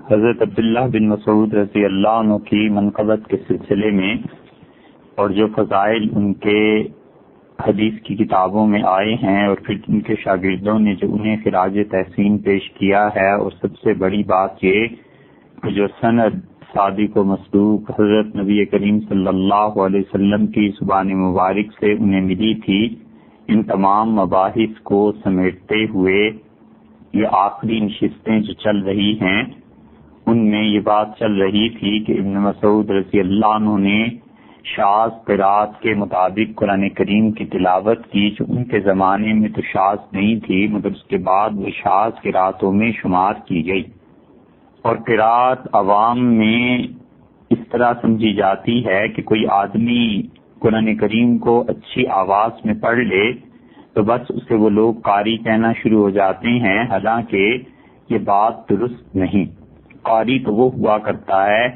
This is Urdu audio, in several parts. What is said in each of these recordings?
حضرت عبداللہ بن مسعود رضی اللہ عنہ کی منقبت کے سلسلے میں اور جو فضائل ان کے حدیث کی کتابوں میں آئے ہیں اور پھر ان کے شاگردوں نے جو انہیں خراج تحسین پیش کیا ہے، اور سب سے بڑی بات یہ کہ جو سند صادق و مصدوق حضرت نبی کریم صلی اللہ علیہ وسلم کی زبان مبارک سے انہیں ملی تھی، ان تمام مباحث کو سمیٹتے ہوئے یہ آخری نشستیں جو چل رہی ہیں ان میں یہ بات چل رہی تھی کہ ابن مسعود رضی اللہ عنہ نے شاذ قرات کے مطابق قرآن کریم کی تلاوت کی، جو ان کے زمانے میں تو شاذ نہیں تھی مگر اس کے بعد وہ شاذ قراتوں میں شمار کی گئی۔ اور قرات عوام میں اس طرح سمجھی جاتی ہے کہ کوئی آدمی قرآن کریم کو اچھی آواز میں پڑھ لے تو بس اسے وہ لوگ قاری کہنا شروع ہو جاتے ہیں، حالانکہ یہ بات درست نہیں۔ قاری تو وہ ہوا کرتا ہے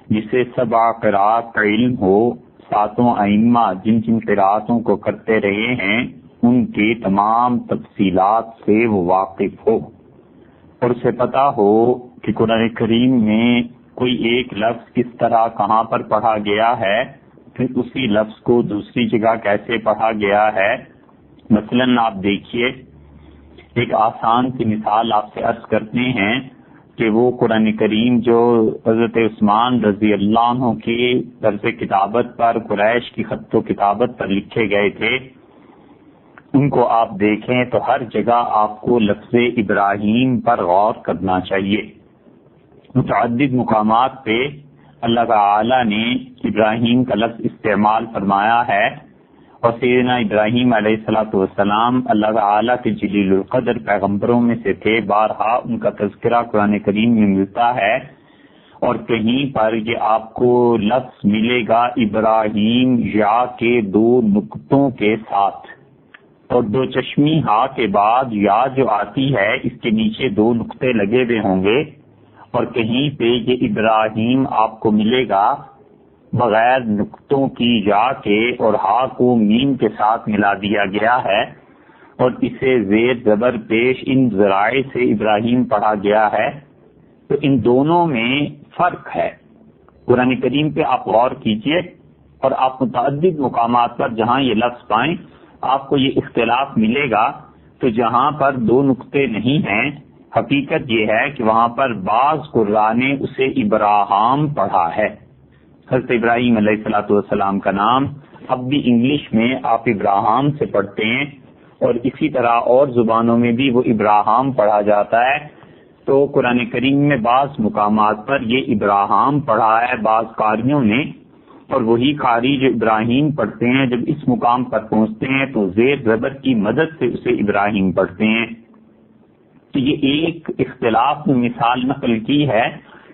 جسے 7 قرات کا علم ہو، 7 ائمہ جن جن قراتوں کو کرتے رہے ہیں ان کی تمام تفصیلات سے وہ واقف ہو، اور اسے پتا ہو کہ قرآن کریم میں کوئی ایک لفظ کس طرح کہاں پر پڑھا گیا ہے، پھر اسی لفظ کو دوسری جگہ کیسے پڑھا گیا ہے۔ مثلا آپ دیکھیے، ایک آسان سی مثال آپ سے عرض کرتے ہیں کہ وہ قرآن کریم جو حضرت عثمان رضی اللہ عنہ کی طرز کتابت پر، قریش کی خط و کتابت پر لکھے گئے تھے، ان کو آپ دیکھیں تو ہر جگہ آپ کو لفظ ابراہیم پر غور کرنا چاہیے۔ متعدد مقامات پہ اللہ تعالی نے ابراہیم کا لفظ استعمال فرمایا ہے، اور سیدنا ابراہیم علیہ الصلوۃ والسلام اللہ تعالی کے جلیل القدر پیغمبروں میں سے تھے، بارہا ان کا تذکرہ قرآن کریم میں ملتا ہے، اور کہیں پر یہ آپ کو لفظ ملے گا ابراہیم یا کے 2 نقطوں کے ساتھ، اور 2 چشمی ہا کے بعد یا جو آتی ہے اس کے نیچے 2 نقطے لگے ہوئے ہوں گے، اور کہیں پہ یہ ابراہیم آپ کو ملے گا بغیر نقطوں کی یا کے، اور ہا کو میم کے ساتھ ملا دیا گیا ہے، اور اسے زیر زبر پیش ان ذرائع سے ابراہیم پڑھا گیا ہے۔ تو ان دونوں میں فرق ہے۔ قرآن کریم پہ آپ غور کیجئے اور آپ متعدد مقامات پر جہاں یہ لفظ پائیں آپ کو یہ اختلاف ملے گا، تو جہاں پر 2 نقطے نہیں ہیں حقیقت یہ ہے کہ وہاں پر بعض قراء نے اسے ابراہام پڑھا ہے۔ حضرت ابراہیم علیہ الصلوۃ والسلام کا نام اب بھی انگلش میں آپ ابراہام سے پڑھتے ہیں، اور اسی طرح اور زبانوں میں بھی وہ ابراہام پڑھا جاتا ہے۔ تو قرآن کریم میں بعض مقامات پر یہ ابراہام پڑھا ہے بعض قاریوں نے، اور وہی قاری جو ابراہیم پڑھتے ہیں جب اس مقام پر پہنچتے ہیں تو زیر زبر کی مدد سے اسے ابراہیم پڑھتے ہیں۔ تو یہ ایک اختلاف میں مثال نقل کی ہے،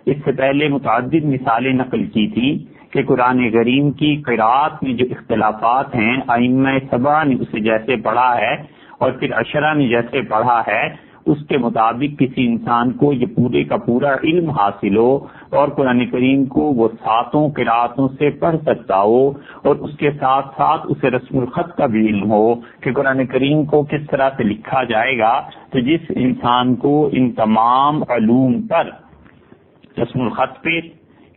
اس سے پہلے متعدد مثالیں نقل کی تھی کہ قرآن کریم کی قرات میں جو اختلافات ہیں، ائمہ 7 نے اسے جیسے پڑھا ہے اور پھر 10 نے جیسے پڑھا ہے، اس کے مطابق کسی انسان کو یہ پورے کا پورا علم حاصل ہو اور قرآن کریم کو وہ 7 قراتوں سے پڑھ سکتا ہو، اور اس کے ساتھ ساتھ اسے رسم الخط کا بھی علم ہو کہ قرآن کریم کو کس طرح سے لکھا جائے گا۔ تو جس انسان کو ان تمام علوم پر، رسم الخط پہ،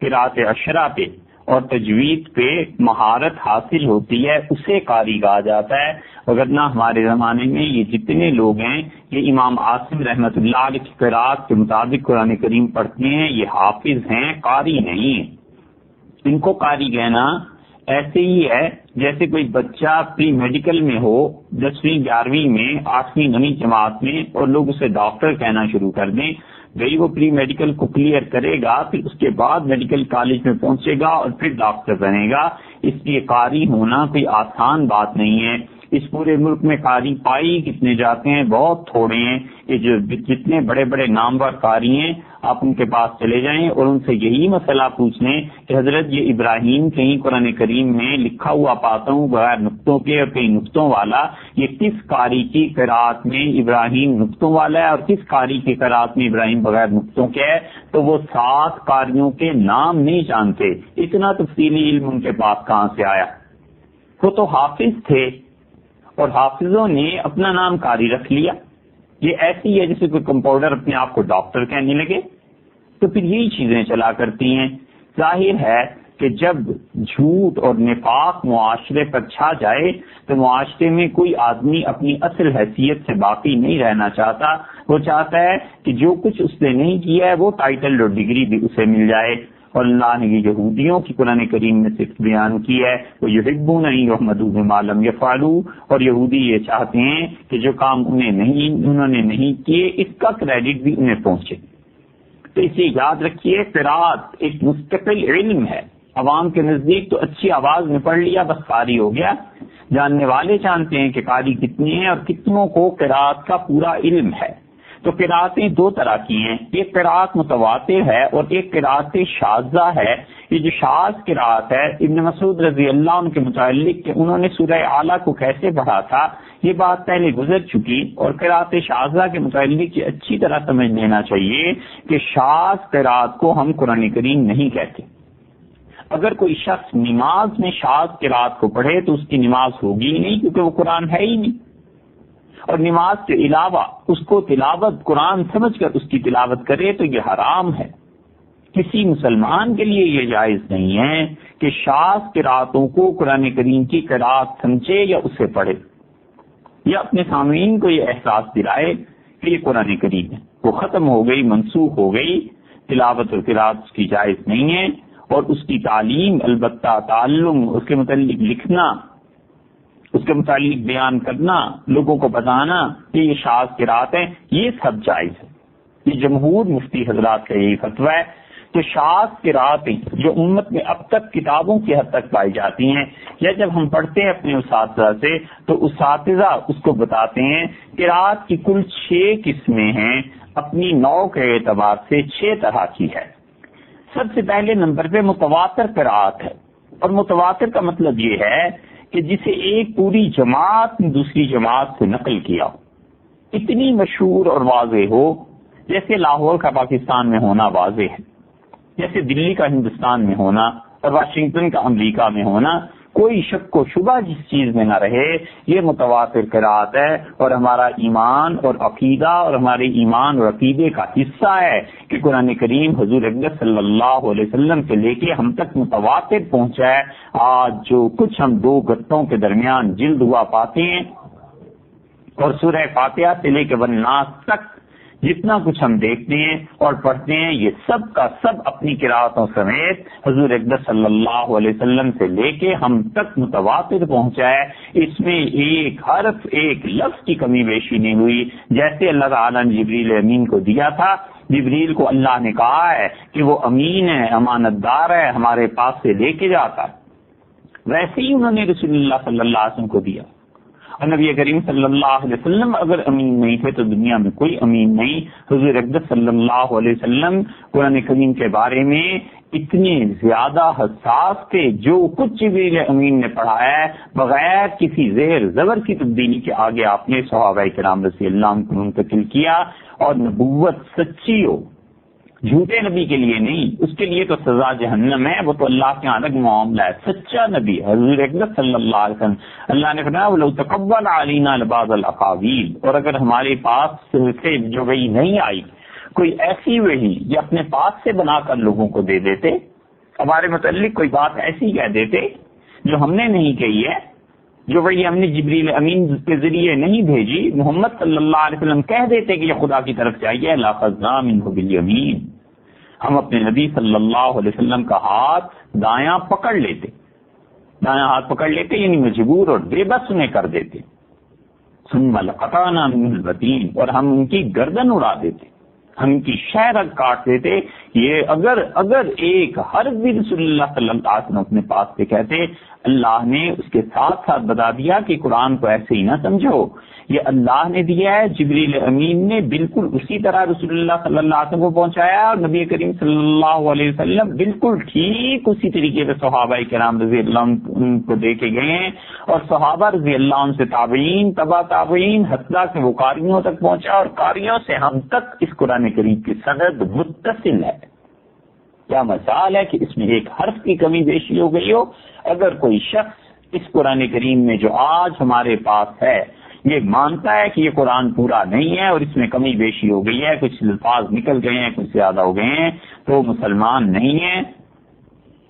قرات 10 پہ اور تجوید پہ مہارت حاصل ہوتی ہے اسے قاری کہا جاتا ہے، وگرنہ ہمارے زمانے میں یہ جتنے لوگ ہیں یہ امام عاصم رحمۃ اللہ علیہ کی قرات کے مطابق قرآن کریم پڑھتے ہیں، یہ حافظ ہیں، قاری نہیں ہیں۔ ان کو قاری کہنا ایسے ہی ہے جیسے کوئی بچہ پری میڈیکل میں ہو، 10ویں 11ویں میں، 8ویں 9ویں جماعت میں، اور لوگ اسے ڈاکٹر کہنا شروع کر دیں۔ بھئی وہ پری میڈیکل کو کلیئر کرے گا، پھر اس کے بعد میڈیکل کالج میں پہنچے گا اور پھر ڈاکٹر بنے گا۔ اس لیے قاری ہونا کوئی آسان بات نہیں ہے۔ اس پورے ملک میں قاری پائی کتنے جاتے ہیں؟ بہت تھوڑے ہیں۔ یہ جو جتنے بڑے بڑے نامور قاری ہیں آپ ان کے پاس چلے جائیں اور ان سے یہی مسئلہ پوچھ لیں کہ حضرت یہ ابراہیم کہیں قرآن کریم میں لکھا ہوا پاتا ہوں بغیر نقطوں کے اور کئی نقطوں والا، یہ کس قاری کی قرات میں ابراہیم نقطوں والا ہے اور کس قاری کی قرات میں ابراہیم بغیر نقطوں کے ہے؟ تو وہ 7 قاریوں کے نام نہیں جانتے۔ اتنا تفصیلی علم ان کے پاس کہاں سے آیا؟ وہ تو حافظ تھے اور حافظوں نے اپنا نام قاری رکھ لیا۔ یہ ایسی ہے جیسے کوئی کمپاؤنڈر اپنے آپ کو ڈاکٹر کہنے لگے۔ تو پھر یہی چیزیں چلا کرتی ہیں. ظاہر ہے کہ جب جھوٹ اور نفاق معاشرے پر چھا جائے تو معاشرے میں کوئی آدمی اپنی اصل حیثیت سے باقی نہیں رہنا چاہتا. وہ چاہتا ہے کہ جو کچھ اس نے نہیں کیا ہے وہ ٹائٹل اور ڈگری بھی اسے مل جائے. اور اللہ نے یہ یہودیوں کی قرآن کریم میں صرف بیان کی ہے, وہ یحبون ان یحمدوا بما لم یفعلوا, اور یہودی یہ چاہتے ہیں کہ جو کام انہوں نے نہیں کیے اس کا کریڈٹ بھی انہیں پہنچے. تو اسے یاد رکھیے, قرات ایک مستقل علم ہے. عوام کے نزدیک تو اچھی آواز میں پڑھ لیا بس قاری ہو گیا. جاننے والے جانتے ہیں کہ قاری کتنے ہیں اور کتنوں کو قرات کا پورا علم ہے. تو قراتیں دو طرح کی ہیں, ایک قرات متواتر ہے اور ایک قرات شاذہ ہے. یہ جو شاذ قرات ہے, ابن مسعود رضی اللہ عنہ کے متعلق کہ انہوں نے سورہ اعلیٰ کو کیسے پڑھا تھا یہ بات پہلے گزر چکی. اور قرات شاذہ کے متعلق یہ اچھی طرح سمجھ لینا چاہیے کہ شاذ قرات کو ہم قرآن کریم نہیں کہتے. اگر کوئی شخص نماز میں شاذ قرات کو پڑھے تو اس کی نماز ہوگی ہی نہیں, کیونکہ وہ قرآن ہے ہی نہیں. اور نماز کے علاوہ اس کو تلاوت قرآن سمجھ کر اس کی تلاوت کرے تو یہ حرام ہے. کسی مسلمان کے لیے یہ جائز نہیں ہے کہ شاذ قراتوں کو قرآن کریم کی قرات سمجھے یا اسے پڑھے, یا اپنے سامعین کو یہ احساس دلائے کہ یہ قرآن کریم ہے, وہ ختم ہو گئی, منسوخ ہو گئی. تلاوت اور قرات اس کی جائز نہیں ہے. اور اس کی تعلیم, البتہ تعلم, اس کے متعلق لکھنا, اس کے متعلق بیان کرنا, لوگوں کو بتانا کہ یہ شاذ قرات ہے, یہ سب جائز ہے. یہ جمہور مفتی حضرات کا یہی فتویٰ ہے. تو شاذ قراتیں جو امت میں اب تک کتابوں کی حد تک پائی جاتی ہیں, یا جب ہم پڑھتے ہیں اپنے اساتذہ سے تو اساتذہ اس کو بتاتے ہیں قرات کی کل 6 قسمیں ہیں, اپنی نوع کے اعتبار سے 6 طرح کی ہے. سب سے پہلے نمبر پہ متواتر قرات ہے. اور متواتر کا مطلب یہ ہے کہ جسے ایک پوری جماعت نے دوسری جماعت سے نقل کیا ہو, اتنی مشہور اور واضح ہو, جیسے لاہور کا پاکستان میں ہونا واضح ہے, جیسے دلی کا ہندوستان میں ہونا اور واشنگٹن کا امریکہ میں ہونا. کوئی شک و شبہ جس چیز میں نہ رہے, یہ متواتر قرات ہے. اور ہمارا ایمان اور عقیدہ اور ہمارے ایمان اور عقیدے کا حصہ ہے کہ قرآن کریم حضور اقدس صلی اللہ علیہ وسلم سے لے کے ہم تک متواتر پہنچا ہے. آج جو کچھ ہم 2 گتوں کے درمیان جلد ہوا پاتے ہیں اور سورہ فاتحہ سے لے کے والناس تک جتنا کچھ ہم دیکھتے ہیں اور پڑھتے ہیں, یہ سب کا سب اپنی قراتوں سمیت حضور اقدس صلی اللہ علیہ وسلم سے لے کے ہم تک متواتر پہنچا ہے. اس میں ایک حرف, ایک لفظ کی کمی بیشی نہیں ہوئی. جیسے اللہ تعالیٰ نے جبریل امین کو دیا تھا, جبریل کو اللہ نے کہا ہے کہ وہ امین ہے, امانت دار ہے, ہمارے پاس سے لے کے جاتا, ویسے ہی انہوں نے رسول اللہ صلی اللہ علیہ وسلم کو دیا. اور نبی کریم صلی اللہ علیہ وسلم اگر امین نہیں تھے تو دنیا میں کوئی امین نہیں. حضور اقدس صلی اللہ علیہ وسلم قرآن کریم کے بارے میں اتنے زیادہ حساس تھے, جو کچھ جبریل امین نے پڑھایا ہے بغیر کسی زیر زبر کی تبدیلی کے آگے آپ نے صحابہ کرام رضی اللہ عنہ کو منتقل کیا. اور نبوت سچی ہو, جھوٹے نبی کے لیے نہیں, اس کے لیے تو سزا جہنم ہے, وہ تو اللہ کے الگ معاملہ ہے. سچا نبی حضور اقدس صلی اللہ علیہ وسلم, اللہ نے فرمایا وَلَوْ تَقَبَّلَ عَلَيْنَا لَبَعْضَ الْأَقَاوِيلِ, اور اگر ہمارے پاس سے جو وحی نہیں آئی, کوئی ایسی وحی یہ اپنے پاس سے بنا کر لوگوں کو دے دیتے, ہمارے متعلق کوئی بات ایسی کہہ دیتے جو ہم نے نہیں کہی ہے, جو وہی ہم نے جبریل امین کے ذریعے نہیں بھیجی, محمد صلی اللہ علیہ وسلم کہہ دیتے کہ یہ خدا کی طرف سے آئی ہے, لَأَخَذْنَا مِنْهُ بِالْيَمِينِ, ہم اپنے نبی صلی اللہ علیہ وسلم کا ہاتھ دایاں پکڑ لیتے, دایاں ہاتھ پکڑ لیتے یعنی مجبور اور بے بس انہیں کر دیتے. ثُمَّ لَقَطَعْنَا مِنْهُ الْوَتِينَ, اور ہم ان کی گردن اڑا دیتے, ہم ان کی شہرت کاٹ دیتے. یہ اگر ایک حرف بھی رسول اللہ صلی اللہ علیہ وسلم اپنے پاس سے کہتے, اللہ نے اس کے ساتھ ساتھ بتا دیا کہ قرآن کو ایسے ہی نہ سمجھو, یہ اللہ نے دیا ہے, جبریل امین نے بالکل اسی طرح رسول اللہ صلی اللہ علیہ وسلم کو پہنچایا, اور نبی کریم صلی اللہ علیہ وسلم بالکل ٹھیک اسی طریقے سے صحابہ کرام رضی اللہ عنہ کو دے کے گئے ہیں. اور صحابہ رضی اللہ عنہ سے تابعین, تبع تابعین, حتیٰ کہ وہ قاریوں تک پہنچا, اور قاریوں سے ہم تک اس قرآن کریم کی سند متصل ہے. کیا مثال ہے کہ اس میں ایک حرف کی کمی بیشی ہو گئی ہو. اگر کوئی شخص اس قرآن کریم میں جو آج ہمارے پاس ہے یہ مانتا ہے کہ یہ قرآن پورا نہیں ہے اور اس میں کمی بیشی ہو گئی ہے، کچھ الفاظ نکل گئے ہیں، کچھ زیادہ ہو گئے ہیں، تو مسلمان نہیں ہے۔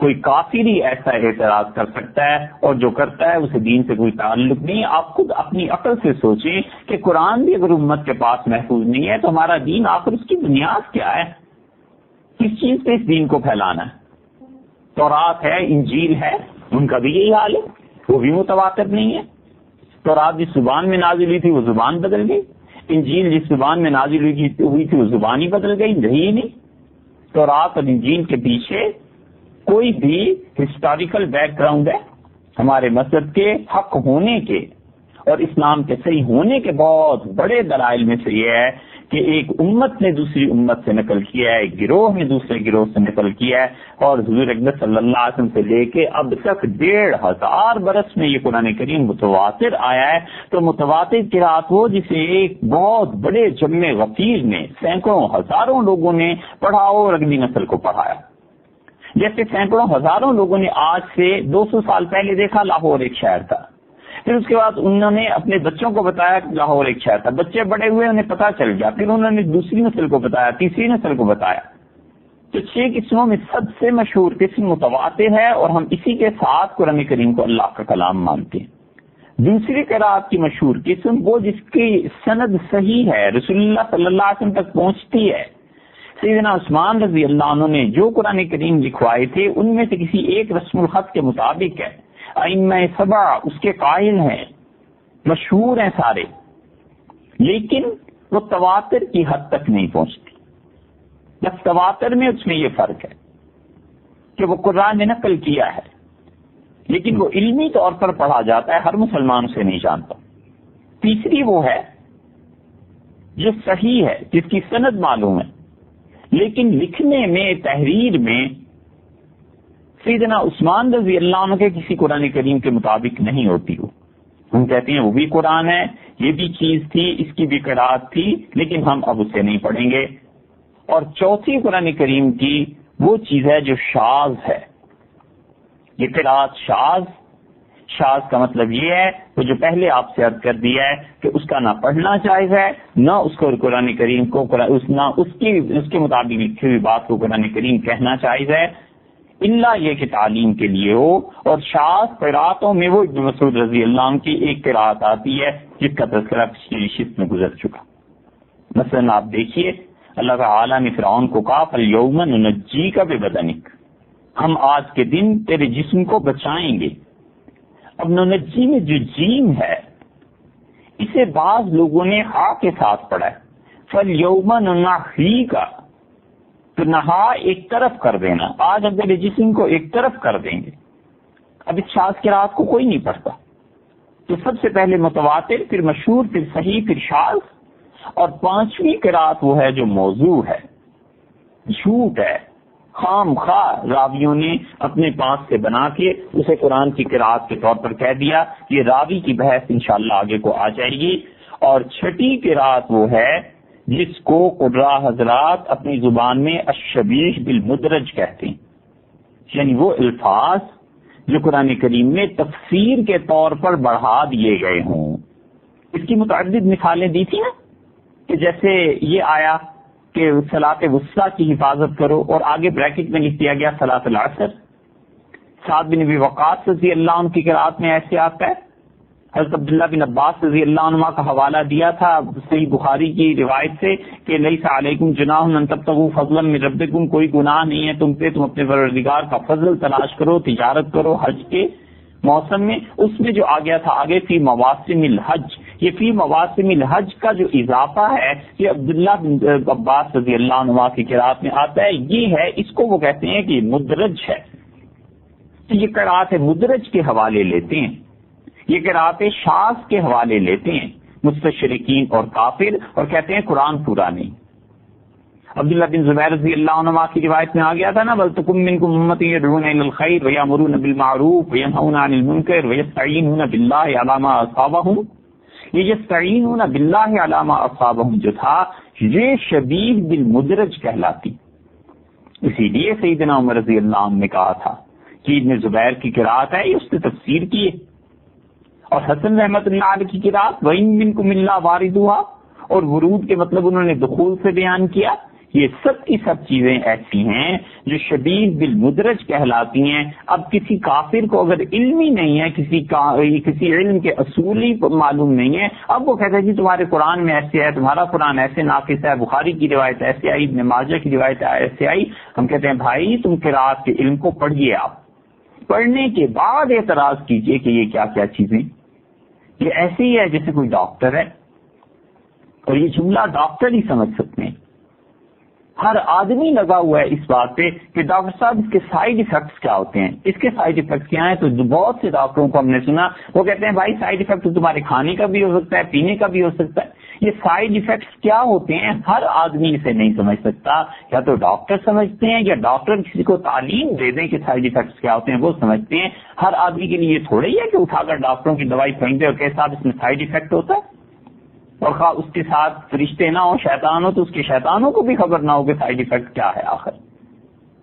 کوئی کافر ہی ایسا اعتراض کر سکتا ہے، اور جو کرتا ہے اسے دین سے کوئی تعلق نہیں۔ آپ خود اپنی عقل سے سوچیں کہ قرآن بھی اگر امت کے پاس محفوظ نہیں ہے تو ہمارا دین آخر اس کی بنیاد کیا ہے؟ کس چیز پہ اس دین کو پھیلانا ہے؟ تورات ہے، انجیل ہے، ان کا بھی یہی حال ہے، وہ بھی متواتر نہیں ہے۔ تورات جس زبان میں نازل ہوئی تھی وہ زبان بدل گئی، انجیل جس زبان میں نازل ہوئی تھی وہ زبان ہی بدل گئی، رہی نہیں۔ تورات اور انجیل کے پیچھے کوئی بھی ہسٹوریکل بیک گراؤنڈ ہے؟ ہمارے مذہب کے حق ہونے کے اور اسلام کے صحیح ہونے کے بہت بڑے دلائل میں سے یہ ہے کہ ایک امت نے دوسری امت سے نقل کیا ہے، ایک گروہ نے دوسرے گروہ سے نقل کیا ہے، اور حضور اکرم صلی اللہ علیہ وسلم سے لے کے اب تک 1500 برس میں یہ قرآن کریم متواتر آیا ہے۔ تو متواتر قرات وہ جسے ایک بہت بڑے جمع غفیر نے سینکڑوں ہزاروں لوگوں نے پڑھا اور اگلی نسل کو پڑھایا۔ جیسے سینکڑوں ہزاروں لوگوں نے آج سے 200 سال پہلے دیکھا لاہور ایک شہر تھا، پھر اس کے بعد انہوں نے اپنے بچوں کو بتایا کہ لاہور ایک شہر تھا، بچے بڑے ہوئے انہیں پتہ چل گیا، پھر انہوں نے دوسری نسل کو بتایا، تیسری نسل کو بتایا۔ تو 6 قسموں میں سب سے مشہور قسم متواتر ہے، اور ہم اسی کے ساتھ قرآن کریم کو اللہ کا کلام مانتے ہیں۔ دوسری قرات کی مشہور قسم وہ جس کی سند صحیح ہے، رسول اللہ صلی اللہ علیہ وسلم تک پہنچتی ہے۔ سیدنا عثمان رضی اللہ عنہ نے جو قرآن کریم لکھوائے تھے ان میں سے کسی ایک رسم الخط کے مطابق ہے، ائمہ 7 اس کے قائل ہیں، مشہور ہیں سارے، لیکن وہ تواتر کی حد تک نہیں پہنچتی۔ بس تواتر میں اس میں یہ فرق ہے کہ وہ قرآن نے نقل کیا ہے، لیکن وہ علمی طور پر پڑھا جاتا ہے، ہر مسلمان اسے نہیں جانتا۔ تیسری وہ ہے جو صحیح ہے، جس کی سند معلوم ہے، لیکن لکھنے میں، تحریر میں سیدنا عثمان رضی اللہ عنہ کے کسی قرآن کریم کے مطابق نہیں ہوتی۔ وہ ہم کہتے ہیں وہ بھی قرآن ہے، یہ بھی چیز تھی، اس کی بھی قرات تھی، لیکن ہم اب اسے نہیں پڑھیں گے۔ اور چوتھی قرآن کریم کی وہ چیز ہے جو شاذ ہے، یہ قرات شاذ کا مطلب یہ ہے وہ جو پہلے آپ سے عرض کر دیا ہے کہ اس کا نہ پڑھنا جائز ہے، نہ اس کو قرآن کریم کو نہ اس کے مطابق لکھی ہوئی بات کو قرآن کریم کہنا جائز ہے، الا یہ کہ تعلیم کے لیے ہو۔ اور شاذ قراتوں میں وہ ابن مسعود رضی اللہ عنہ کی ایک قرات آتی ہے جس کا تذکرہ پچھلی نشست میں گزر چکا۔ مثلا آپ دیکھیے اللہ تعالیٰ نے فرعون کو کہا فَالْيَوْمَ نُنَجِّيكَ بِبَدَنِكَ، ہم آج کے دن تیرے جسم کو بچائیں گے۔ اب ننجی میں جو جیم ہے اسے بعض لوگوں نے ہا کے ساتھ پڑھا ہے، فَالْيَوْمَ نُنَحِّيكَ، تو نہا ایک طرف کر دینا، آج ہم تیرے جسم کو ایک طرف کر دیں گے۔ اب اس شاذ قرات کو کوئی نہیں پڑھتا، تو سب سے پہلے متواتر، پھر مشہور، پھر صحیح، پھر شاذ، اور پانچویں قرات وہ ہے جو موضوع ہے، جھوٹ ہے، خام خواہ راویوں نے اپنے پاس سے بنا کے اسے قرآن کی قرات کے طور پر کہہ دیا۔ یہ راوی کی بحث انشاءاللہ آگے کو آ جائے گی۔ اور چھٹی قرات وہ ہے جس کو قراء حضرات اپنی زبان میں الشبیہ بالمدرج کہتے ہیں، یعنی وہ الفاظ جو قرآن کریم میں تفسیر کے طور پر بڑھا دیے گئے ہوں۔ اس کی متعدد مثالیں دی تھی نا، کہ جیسے یہ آیا کہ صلاۃ وسطیٰ کی حفاظت کرو، اور آگے بریکٹ میں لکھ دیا گیا صلاۃ العصر۔ سعد بن ابی وقاص رضی اللہ عنہ کی قرات میں ایسے آتا ہے، حضرت عبداللہ بن عباس رضی اللہ عنہ کا حوالہ دیا تھا صحیح بخاری کی روایت سے کہ لیس علیکم جناح ان تبتغوا فضلا من ربکم، کوئی گناہ نہیں ہے تم پہ، تم اپنے پروردگار کا فضل تلاش کرو، تجارت کرو حج کے موسم میں۔ اس میں جو آ گیا تھا آگے فی مواسم الحج، یہ فی مواسم الحج کا جو اضافہ ہے یہ عبداللہ بن عباس رضی اللہ عنہ کی قرات میں آتا ہے، یہ ہے، اس کو وہ کہتے ہیں کہ مدرج ہے۔ یہ قرات مدرج کے حوالے لیتے ہیں، یہ قرات شاذ کے حوالے لیتے ہیں مستشرقین اور کافر، اور کہتے ہیں قرآن پورا نہیں۔ عبداللہ بن زبیر رضی اللہ عنہ کی روایت میں آ گیا تھا نا، وَلْتَكُن مِّنكُمْ أُمَّةٌ يَدْعُونَ إِلَى الْخَيْرِ وَيَأْمُرُونَ بِالْمَعْرُوفِ وَيَنْهَوْنَ عَنِ الْمُنكَرِ وَيَسْتَعِينُونَ بِاللَّهِ عَلَىٰ مَا أَصَابَهُمْ۔ یہ يَسْتَعِينُونَ بِاللَّهِ عَلَىٰ مَا أَصَابَهُمْ جو تھا یہ شبیہ بالمدرج کہلاتی۔ اسی لیے سیدنا عمر رضی اللہ عنہ نے کہا تھا کہ ابن زبیر کی قرات ہے، یہ اس نے تفسیر کی ہے۔ اور حسن رحمت اللہ علیہ کی قرات وَإِن مِّنكُمْ إِلَّا وَارِدُهَا، اور ورود کے مطلب انہوں نے دخول سے بیان کیا. یہ سب کی سب چیزیں ایسی ہیں جو شبیہ بالمدرج کہلاتی ہیں. اب کسی کافر کو اگر علم ہی نہیں ہے، کسی علم کے اصول ہی معلوم نہیں ہے، اب وہ کہتے ہیں جی تمہارے قرآن میں ایسے ہے، تمہارا قرآن ایسے ناقص ہے، بخاری کی روایت ایسے آئی، ابن ماجہ کی روایت ایسے آئی. ہم کہتے ہیں بھائی تم قرات کے علم کو پڑھیے، آپ پڑھنے کے بعد اعتراض کیجئے کہ یہ کیا کیا چیزیں. یہ ایسے ہی ہے جیسے کوئی ڈاکٹر ہے، اور یہ جملہ ڈاکٹر ہی سمجھ سکتے ہیں. ہر آدمی لگا ہوا ہے اس بات پہ کہ ڈاکٹر صاحب اس کے سائیڈ ایفیکٹس کیا ہوتے ہیں، اس کے سائیڈ ایفیکٹس کیا ہیں. تو بہت سے ڈاکٹروں کو ہم نے سنا وہ کہتے ہیں بھائی سائیڈ ایفیکٹ تو تمہارے کھانے کا بھی ہو سکتا ہے، پینے کا بھی ہو سکتا ہے. یہ سائیڈ ایفیکٹس کیا ہوتے ہیں ہر آدمی اسے نہیں سمجھ سکتا. یا تو ڈاکٹر سمجھتے ہیں، یا ڈاکٹر کسی کو تعلیم دے دیں کہ سائیڈ ایفیکٹس کیا ہوتے ہیں وہ سمجھتے ہیں. ہر آدمی کے لیے یہ تھوڑا ہی ہے کہ اٹھا کر ڈاکٹروں کی دوائی پھینک دے اور کہ صاحب اس میں سائیڈ ایفیکٹ ہوتا ہے. اور خواہ اس کے ساتھ فرشتے نہ ہو، شیطان ہو، تو اس کے شیطانوں کو بھی خبر نہ ہو کہ سائیڈ ایفیکٹ کیا ہے. آخر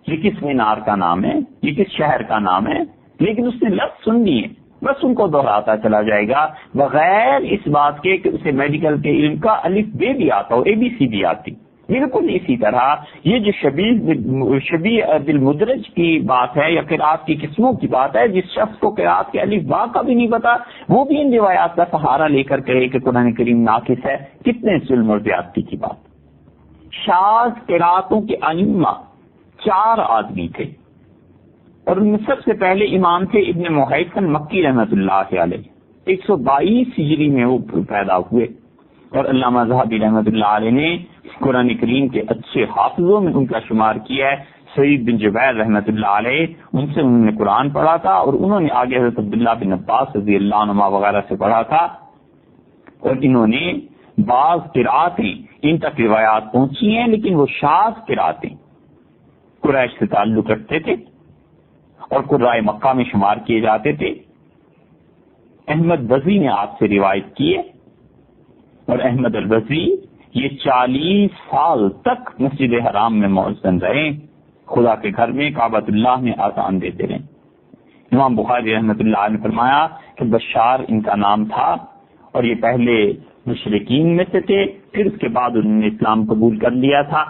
یہ کس مینار کا نام ہے، یہ کس شہر کا نام ہے، لیکن اس نے لفظ سن لیے، بس ان کو دہراتا چلا جائے گا بغیر اس بات کے کہ اسے میڈیکل کے علم کا الف بے بھی آتا ہو، ABC بھی آتی. بالکل اسی طرح یہ جو شبیہ بالمدرج کی بات ہے یا قرات کی قسموں کی بات ہے، جس شخص کو قرات کے الف با کا بھی نہیں پتا وہ بھی ان روایات کا سہارا لے کر کہے کہ قرآن کریم ناقص ہے، کتنے ظلم اور زیادتی کی بات. شاذ قراتوں کے ائمہ 4 آدمی تھے، اور ان میں سب سے پہلے امام تھے ابن محیصن مکی رحمت اللہ علیہ. 122 ہجری میں وہ پیدا ہوئے، اور علامہ ذہبی رحمت اللہ علیہ نے قرآن کریم کے اچھے حافظوں میں ان کا شمار کیا ہے. سعید بن جبیر رحمت اللہ علیہ، ان سے انہوں نے قرآن پڑھا تھا، اور انہوں نے آگے حضرت عبداللہ بن عباس رضی اللہ عنہما وغیرہ سے پڑھا تھا. اور انہوں نے بعض قراتیں ان تک روایات پہنچی ہیں، لیکن وہ شاذ قراتیں قریش سے تعلق رکھتے تھے اور قرائے مکہ میں شمار کیے جاتے تھے. احمد بزی نے آپ سے روایت کی ہے، اور احمد البزی یہ 40 سال تک مسجد حرام میں مؤذن رہے، خدا کے گھر میں کعبۃ اللہ میں آذان دیتے رہے. امام بخاری رحمت اللہ علیہ نے فرمایا کہ بشار ان کا نام تھا، اور یہ پہلے مشرکین میں سے تھے، پھر اس کے بعد انہوں نے اسلام قبول کر لیا تھا،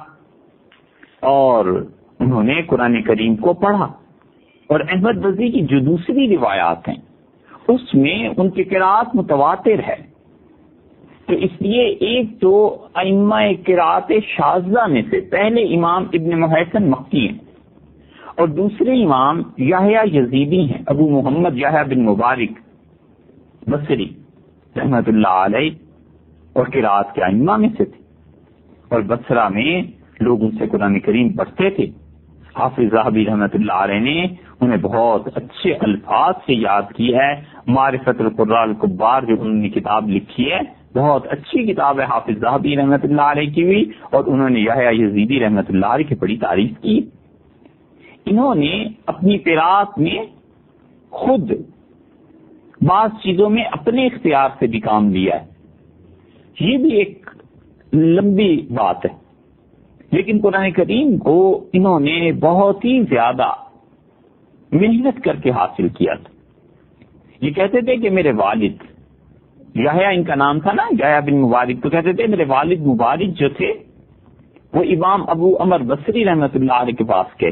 اور انہوں نے قرآن کریم کو پڑھا. اور احمد بزی کی جو دوسری روایات ہیں اس میں ان کی قرات متواتر ہے. تو اس لیے ایک تو ائمہ قرات شاذہ میں سے پہلے امام ابن محیصن مکی ہیں، اور دوسرے امام یحییٰ یزیدی ہیں، ابو محمد یحییٰ بن مبارک بصری رحمت اللہ علیہ، اور قرات کے ائمہ میں سے تھے، اور بصرہ میں لوگ ان سے قرآن کریم پڑھتے تھے. حافظ ذہبی رحمت اللہ علیہ نے انہیں بہت اچھے الفاظ سے یاد کی ہے. معرفت القراء الکبار جو انہوں نے کتاب لکھی ہے، بہت اچھی کتاب ہے حافظ ذہبی رحمت اللہ علیہ کی بھی، اور انہوں نے یحییٰ یزیدی رحمت اللہ علیہ کی بڑی تعریف کی. انہوں نے اپنی قرات میں خود بعض چیزوں میں اپنے اختیار سے بھی کام لیا ہے. یہ بھی ایک لمبی بات ہے، لیکن قرآن کریم کو انہوں نے بہت ہی زیادہ محنت کر کے حاصل کیا تھا. یہ کہتے تھے کہ میرے والد یحییٰ ان کا نام تھا نا، یحییٰ بن مبارک، تو کہتے تھے میرے والد مبارک جو تھے وہ امام ابو عمر بصری رحمت اللہ علیہ کے پاس گئے،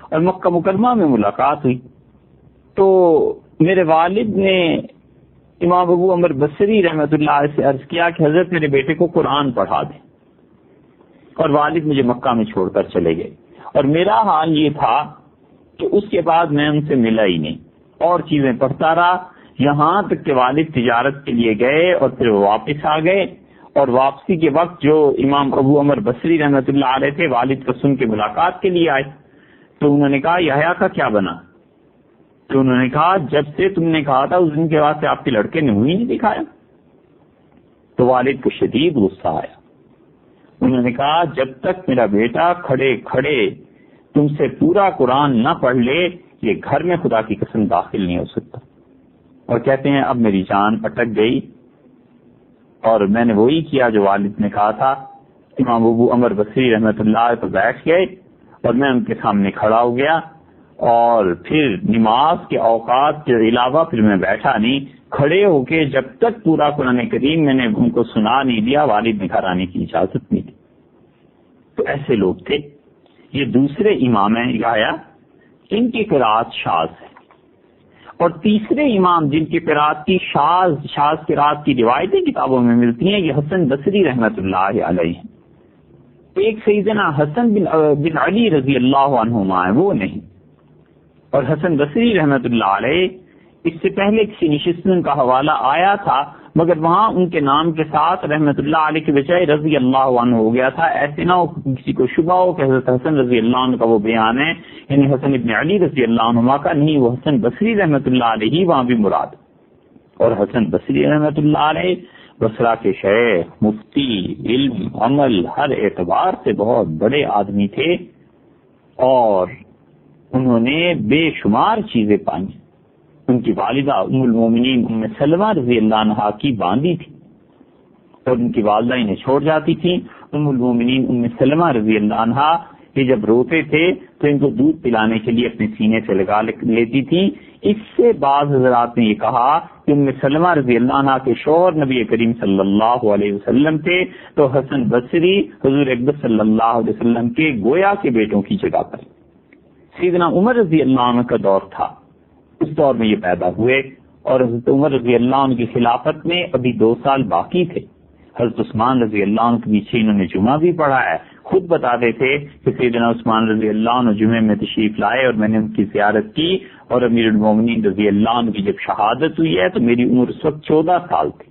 اور مکہ مکرمہ میں ملاقات ہوئی. تو میرے والد نے امام ابو عمر بصری رحمت اللہ علیہ سے عرض کیا کہ حضرت میرے بیٹے کو قرآن پڑھا دیں، اور والد مجھے مکہ میں چھوڑ کر چلے گئے. اور میرا حال یہ تھا کہ اس کے بعد میں ان سے ملا ہی نہیں، اور چیزیں پڑھتا رہا، یہاں تک کہ والد تجارت کے لیے گئے اور پھر وہ واپس آ گئے. اور واپسی کے وقت جو امام ابو عمر بصری رحمت اللہ علیہ تھے والد کو سن کے ملاقات کے لیے آئے، تو انہوں نے کہا یحییٰ کا کیا بنا؟ تو انہوں نے کہا جب سے تم نے کہا تھا اس دن کے بعد سے آپ کے لڑکے نے منہ ہی نہیں دکھایا. تو والد کو شدید غصہ آیا. انہوں نے کہا جب تک میرا بیٹا کھڑے کھڑے تم سے پورا قرآن نہ پڑھ لے یہ گھر میں خدا کی قسم داخل نہیں ہو سکتا. اور کہتے ہیں اب میری جان اٹک گئی، اور میں نے وہی کیا جو والد نے کہا تھا. امام ابو عمر بصری رحمت اللہ پر بیٹھ گئے، اور میں ان کے سامنے کھڑا ہو گیا، اور پھر نماز کے اوقات کے علاوہ پھر میں بیٹھا نہیں، کھڑے ہو کے جب تک پورا قرآن کریم میں نے ان کو سنا نہیں دیا والد نے گھر آنے کی اجازت نہیں دی. تو ایسے لوگ تھے. یہ دوسرے امام ہیں آیا ان کی قرات شاذ ہے. اور تیسرے امام جن کی قرات کی شاذ قرات کی روایتیں کتابوں میں ملتی ہیں، یہ حسن بصری رحمۃ اللہ علیہ. ایک سیدنا حسن بن علی رضی اللہ عنہما ہے، وہ نہیں. اور حسن بصری رحمۃ اللہ علیہ اس سے پہلے کسی نشست میں ان کا حوالہ آیا تھا، مگر وہاں ان کے نام کے ساتھ رحمۃ اللہ علیہ کے بجائے رضی اللہ عنہ ہو گیا تھا. ایسے نہ ہو کسی کو شبہ ہو کہ حضرت حسن رضی اللہ عنہ کا وہ بیان ہے، یعنی حسن ابن علی رضی اللہ عنہ کا نہیں، وہ حسن بصری رحمۃ اللہ علیہ وہاں بھی مراد. اور حسن بصری رحمۃ اللہ علیہ بصرہ کے شیخ، مفتی، علم، عمل، ہر اعتبار سے بہت بڑے آدمی تھے، اور انہوں نے بے شمار چیزیں پائیں. ان کی والدہ ام المومنین ام سلمہ رضی اللہ عنہا کی باندھی تھی، اور ان کی والدہ انہیں چھوڑ جاتی تھی. ام المومنین ام سلمہ رضی اللہ عنہا یہ جب روتے تھے تو ان کو دودھ پلانے کے لیے اپنے سینے سے لگا لیتی تھی. اس سے بعض حضرات نے یہ کہا کہ ام سلمہ رضی اللہ عنہا کے شوہر نبی کریم صلی اللہ علیہ وسلم تھے، تو حسن بصری حضور اکبر صلی اللہ علیہ وسلم کے گویا کے بیٹوں کی جگہ پر. سیدنا عمر رضی اللہ عنہ کا دور تھا، اس دور میں یہ پیدا ہوئے، اور حضرت عمر رضی اللہ عنہ کی خلافت میں ابھی 2 سال باقی تھے. حضرت عثمان رضی اللہ عنہ کے پیچھے انہوں نے جمعہ بھی پڑھا ہے. خود بتاتے تھے کہ سیدنا عثمان رضی اللہ عنہ جمعے میں تشریف لائے اور میں نے ان کی زیارت کی، اور امیر المومنین رضی اللہ عنہ کی جب شہادت ہوئی ہے تو میری عمر اس وقت 14 سال تھی.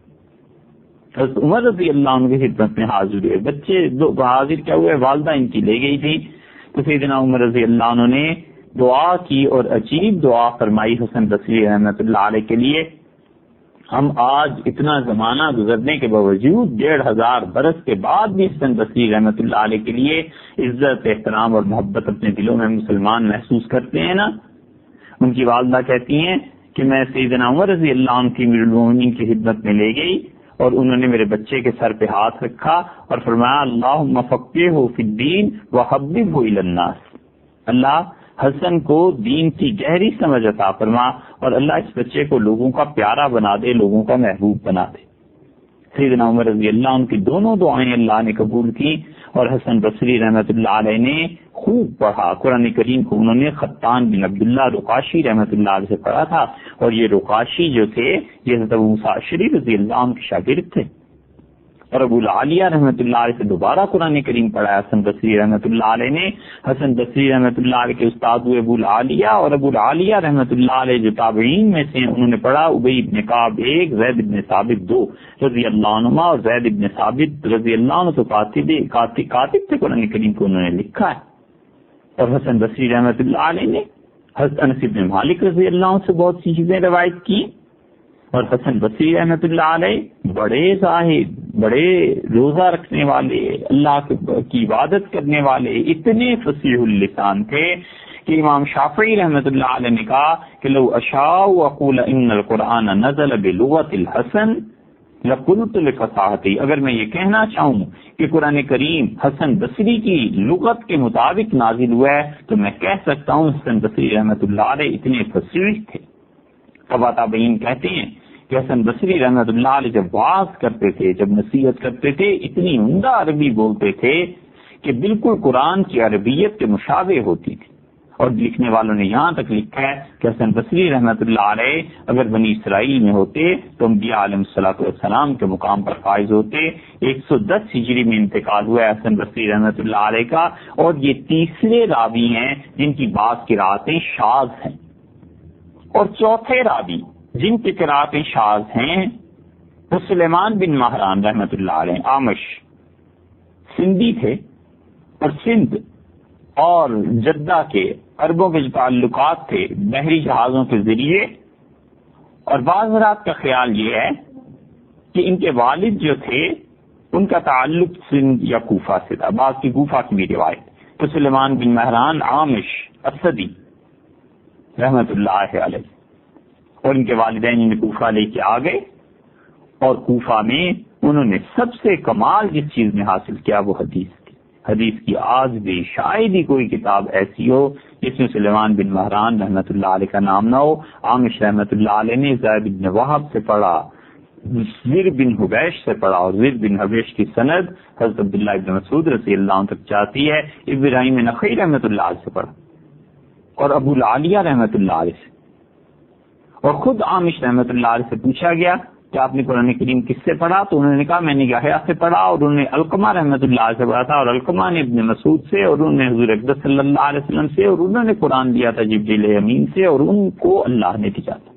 حضرت عمر رضی اللہ عنہ کی خدمت میں حاضر ہوئے. بچے حاضر کیا ہوئے، والدہ ان کی لے گئی تھی، تو سیدنا عمر رضی اللہ عنہ نے دعا کی، اور عجیب دعا فرمائی حسن بصری رحمۃ اللہ علیہ کے لیے. ہم آج اتنا زمانہ گزرنے کے باوجود 1500 برس کے بعد بھی حسن بصری رحمۃ اللہ علیہ کے لیے عزت، احترام اور محبت اپنے دلوں میں مسلمان محسوس کرتے ہیں نا. ان کی والدہ کہتی ہیں کہ میں سیدنا عمر رضی اللہ عنہ کی امیر المومنین کی خدمت میں لے گئی، اور انہوں نے میرے بچے کے سر پہ ہاتھ رکھا اور فرمایا اللہم فقہہ فی الدین وحببہ الی الناس. اللہ حسن کو دین کی گہری سمجھ عطا فرما، اور اللہ اس بچے کو لوگوں کا پیارا بنا دے، لوگوں کا محبوب بنا دے. سیدنا عمر رضی اللہ عنہ کی دونوں دعائیں اللہ نے قبول کی، اور حسن بصری رحمۃ اللہ علیہ نے خوب پڑھا. قرآن کریم کو انہوں نے خطان بن عبداللہ رقاشی رحمۃ اللہ علیہ سے پڑھا تھا، اور یہ رقاشی جو تھے یہ حضرت ابو موسیٰ اشعری رضی اللہ عنہ کے شاگرد تھے. اور ابو العالیہ رحمۃ اللہ علیہ سے دوبارہ قرآن کریم پڑھا حسن بصری رحمۃ اللہ علیہ نے. حسن بصری رحمۃ اللہ علیہ کے استاد ہوئے ابو العالیہ، اور ابو العالیہ رحمۃ اللہ علیہ جو تابعین میں سے انہوں نے پڑھا ابی ابن کعب 1، زید ابن ثابت 2 رضی اللہ عنہما، اور زید ابن ثابت رضی اللہ عنہ تو کاتب تھے قرآن کریم کو، انہوں نے لکھا ہے. اور حسن بصری رحمۃ اللہ علیہ نے حضرت انس بن مالک رضی اللہ عنہ سے بہت سی چیزیں روایت کی. اور حسن بصری رحمۃ اللہ علیہ بڑے زاہد، بڑے روزہ رکھنے والے، اللہ کی عبادت کرنے والے، اتنے فصیح اللسان تھے کہ امام شافعی رحمۃ اللہ علیہ نے کہا کہ لو اشاء اقول ان القرآن نزل بلغت الحسن لقلت لفصاحتی، اگر میں یہ کہنا چاہوں کہ قرآن کریم حسن بصری کی لغت کے مطابق نازل ہوا ہے تو میں کہہ سکتا ہوں حسن بصری رحمۃ اللہ علیہ اتنے فصیح تھے. تابعین کہتے ہیں کہ حسن بصری رحمۃ اللہ علیہ جب واعظ کرتے تھے، جب نصیحت کرتے تھے، اتنی عمدہ عربی بولتے تھے کہ بالکل قرآن کی عربیت کے مشابہ ہوتی تھی. اور لکھنے والوں نے یہاں تک لکھا ہے کہ حسن بصری رحمۃ اللہ علیہ اگر بنی اسرائیل میں ہوتے تو انبیاء علیہ الصلوۃ والسلام کے مقام پر فائز ہوتے. 110 ہجری میں انتقال ہوا ہے حسن بصری رحمۃ اللہ علیہ کا، اور یہ تیسرے راوی ہیں جن کی بعض قراتیں شاذ ہیں. اور چوتھے راوی جن کی قراتیں شاذ ہیں وہ سلیمان بن مہران رحمۃ اللہ علیہ آمش سندھی تھے، اور سندھ اور جدہ کے عربوں کے جو تعلقات تھے بحری جہازوں کے ذریعے. اور بعض حضرات کا خیال یہ ہے کہ ان کے والد جو تھے ان کا تعلق سندھ یا کوفہ سے تھا، بعض کی کوفہ کی بھی روایت. تو سلیمان بن مہران عامش اسدی رحمۃ اللہ علیہ، اور ان کے والدین انہیں کوفہ لے کے آ گئے، اور کوفہ میں انہوں نے سب سے کمال جس چیز میں حاصل کیا وہ حدیث تھی. حدیث کی آج بھی شاید ہی کوئی کتاب ایسی ہو جس میں سلیمان بن مہران رحمۃ اللہ علیہ کا نام نہ ہو. عامش رحمۃ اللہ علیہ نے زید بن وہب سے پڑھا، زر بن حبیش سے پڑھا، اور زر بن حبیش کی سند حضرت عبداللہ ابن مسعود رضی اللہ عنہ تک جاتی ہے. ابراہیم نخعی رحمۃ اللہ علیہ سے پڑھا اور ابو العالیہ رحمۃ اللہ علیہ سے. اور خود عامش رحمۃ اللہ علیہ سے پوچھا گیا کہ آپ نے قرآن کریم کس سے پڑھا؟ تو انہوں نے کہا میں نے یحییٰ سے پڑھا، اور انہوں نے علقمہ رحمۃ اللہ علیہ سے پڑھا تھا، اور علقمہ نے ابن مسعود سے، اور انہوں نے حضور اقدس صلی اللہ علیہ وسلم سے، اور انہوں نے قرآن دیا تھا جبریل امین سے، اور ان کو اللہ نے دیا تھا.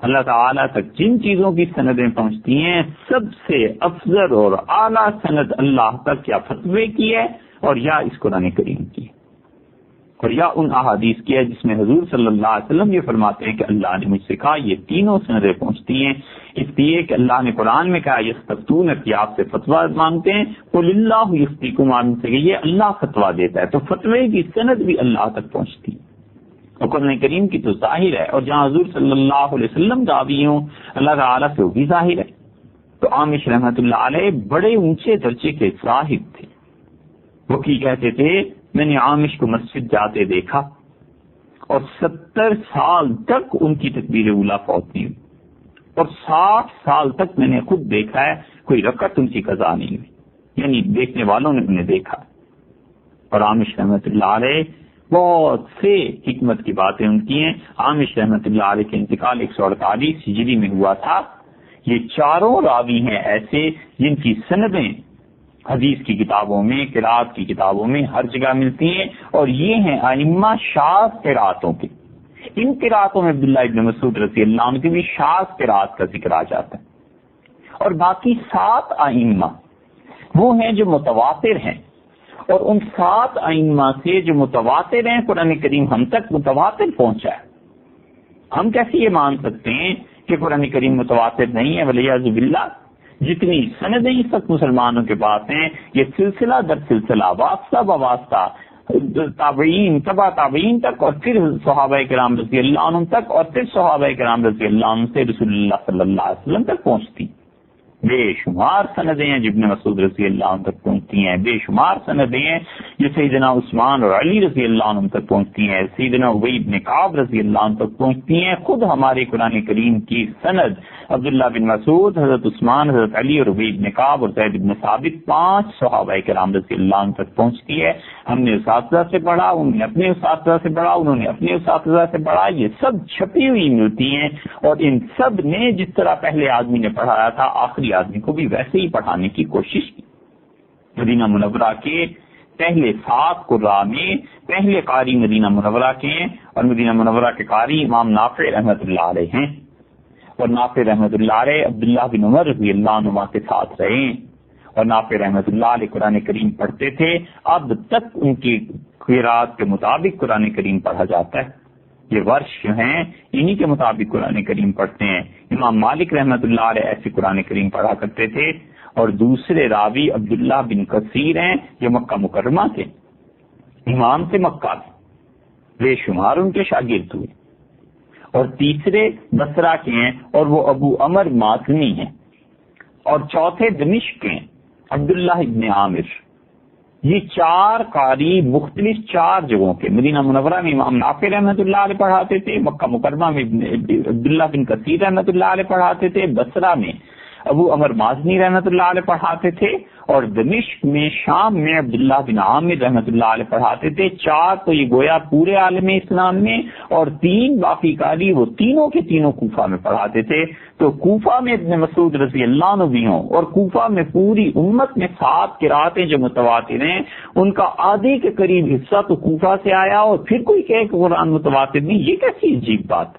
اللہ تعالیٰ تک جن چیزوں کی سندیں پہنچتی ہیں سب سے افضل اور اعلیٰ سند اللہ تک یا فتوے کی ہے، اور یا اس قرآن کریم کی ہے، اور یا ان احادیث کی ہے جس میں حضور صلی اللہ علیہ وسلم یہ فرماتے ہیں کہ اللہ نے مجھ سے کہا. یہ تینوں سندیں پہنچتی ہیں اس لیے کہ اللہ نے قرآن میں کہا یستفتون کہ آپ سے فتویٰ مانگتے ہیں، قل اللہ یفتیکم سے یہ اللہ فتویٰ دیتا ہے، تو فتوے کی سند بھی اللہ تک پہنچتی ہے. اور قرآن کریم کی تو ظاہر ہے، اور جہاں حضور صلی اللہ علیہ وسلم راوی ہوں اللہ تعالیٰ سے وہ بھی ظاہر ہے. تو عامش رحمۃ اللہ علیہ بڑے اونچے درجے کے صاحب تھے. وہ کی کہتے تھے میں نے عامش کو مسجد جاتے دیکھا اور 70 سال تک ان کی تکبیر اولیٰ فوت نہیں ہوئی، اور 60 سال تک میں نے خود دیکھا ہے کوئی رکعت ان کی قضا نہیں ہوئی، یعنی دیکھنے والوں نے انہیں دیکھا. اور عامش رحمۃ اللہ علیہ بہت سے حکمت کی باتیں ان کی ہیں. عامش رحمۃ اللہ علیہ کے انتقال 148 ہجری میں ہوا تھا. یہ چاروں راوی ہیں ایسے جن کی سندیں حدیث کی کتابوں میں، قرات کی کتابوں میں ہر جگہ ملتی ہیں، اور یہ ہیں ائمہ شاذ قراتوں کے. ان قراتوں میں عبداللہ ابن مسعود رضی اللہ عنہ کی بھی شاذ قرات کا ذکر آ جاتا ہے. اور باقی 7 ائمہ وہ ہیں جو متواتر ہیں، اور ان 7 ائمہ سے جو متواتر ہیں قرآن کریم ہم تک متواتر پہنچا ہے. ہم کیسے یہ مان سکتے ہیں کہ قرآن کریم متواتر نہیں ہے؟ ولیعذ باللہ جتنی سندیں اس وقت مسلمانوں کے پاس ہیں یہ سلسلہ در سلسلہ، واسطہ بواسطہ، تابعین تبع تابعین تک، اور پھر صحابہ کرام رضی اللہ عنہم تک، اور پھر صحابہ کرام رضی اللہ عنہ سے رسول اللہ صلی اللہ علیہ وسلم تک پہنچتی. بے شمار سندیں ہیں ابن مسعود رضی اللہ عنہ تک پہنچتی ہیں، بے شمار سندیں ہیں جو سیدنا عثمان اور علی رضی اللہ عنہ تک پہنچتی ہیں، سیدنا ابی بن کعب رضی اللہ عنہ تک پہنچتی ہیں. خود ہمارے قرآن کریم کی سند عبداللہ بن مسعود، حضرت عثمان، حضرت علی اور ابی بن کعب اور زید بن ثابت 5 صحابہ کرام رضی اللہ عنہ تک پہنچتی ہے. ہم نے اساتذہ سے پڑھا، انہوں نے اپنے اساتذہ سے پڑھا، انہوں نے اپنے اساتذہ سے پڑھا. یہ سب چھپی ہوئی ملتی ہیں، اور ان سب نے جس طرح پہلے آدمی نے پڑھایا تھا آخری آدمی کو بھی ویسے ہی پڑھانے کی کوشش کی. مدینہ منورہ کے پہلے 7 قراء میں پہلے قاری مدینہ منورہ کے ہیں، اور مدینہ منورہ کے قاری امام نافع رحمۃ اللہ علیہ ہیں. اور نافع رحمۃ اللہ علیہ عبداللہ بن عمر رضی اللہ عنہ کے ساتھ رہے، اور نافع رحمۃ اللہ علیہ قرآن کریم پڑھتے تھے. اب تک ان کی قرات کے مطابق قرآن کریم پڑھا جاتا ہے. یہ ورش جو ہیں انہی کے مطابق قرآن کریم پڑھتے ہیں. امام مالک رحمۃ اللہ علیہ ایسے قرآن کریم پڑھا کرتے تھے. اور دوسرے راوی عبداللہ بن کثیر ہیں جو مکہ مکرمہ کے امام سے مکہ کے، بے شمار ان کے شاگرد ہوئے. اور تیسرے بصرہ کے ہیں اور وہ ابو عمر مازنی ہیں. اور چوتھے دمشق کے ہیں عبداللہ ابن عامر. یہ 4 قاری مختلف 4 جگہوں کے، مدینہ منورہ میں امام نافع رحمۃ اللہ علیہ پڑھاتے تھے، مکہ مکرمہ میں عبداللہ بن کثیر رحمۃ اللہ علیہ پڑھاتے تھے، بصرہ میں ابو عمر مازنی رحمۃ اللہ علیہ پڑھاتے تھے، اور دمشق میں شام میں عبداللہ بن عامر رحمۃ اللہ علیہ پڑھاتے تھے. 4 تو یہ گویا پورے عالم اسلام میں، اور 3 باقی قاری وہ تینوں کے تینوں کوفہ میں پڑھاتے تھے. تو کوفہ میں ابن مسعود رضی اللہ عنہ بھی ہوں، اور کوفہ میں پوری امت میں 7 قراتیں جو متواتر ہیں ان کا آدھے کے قریب حصہ تو کوفہ سے آیا، اور پھر کوئی کہے کہ قرآن متواتر نہیں، یہ کیسی عجیب بات.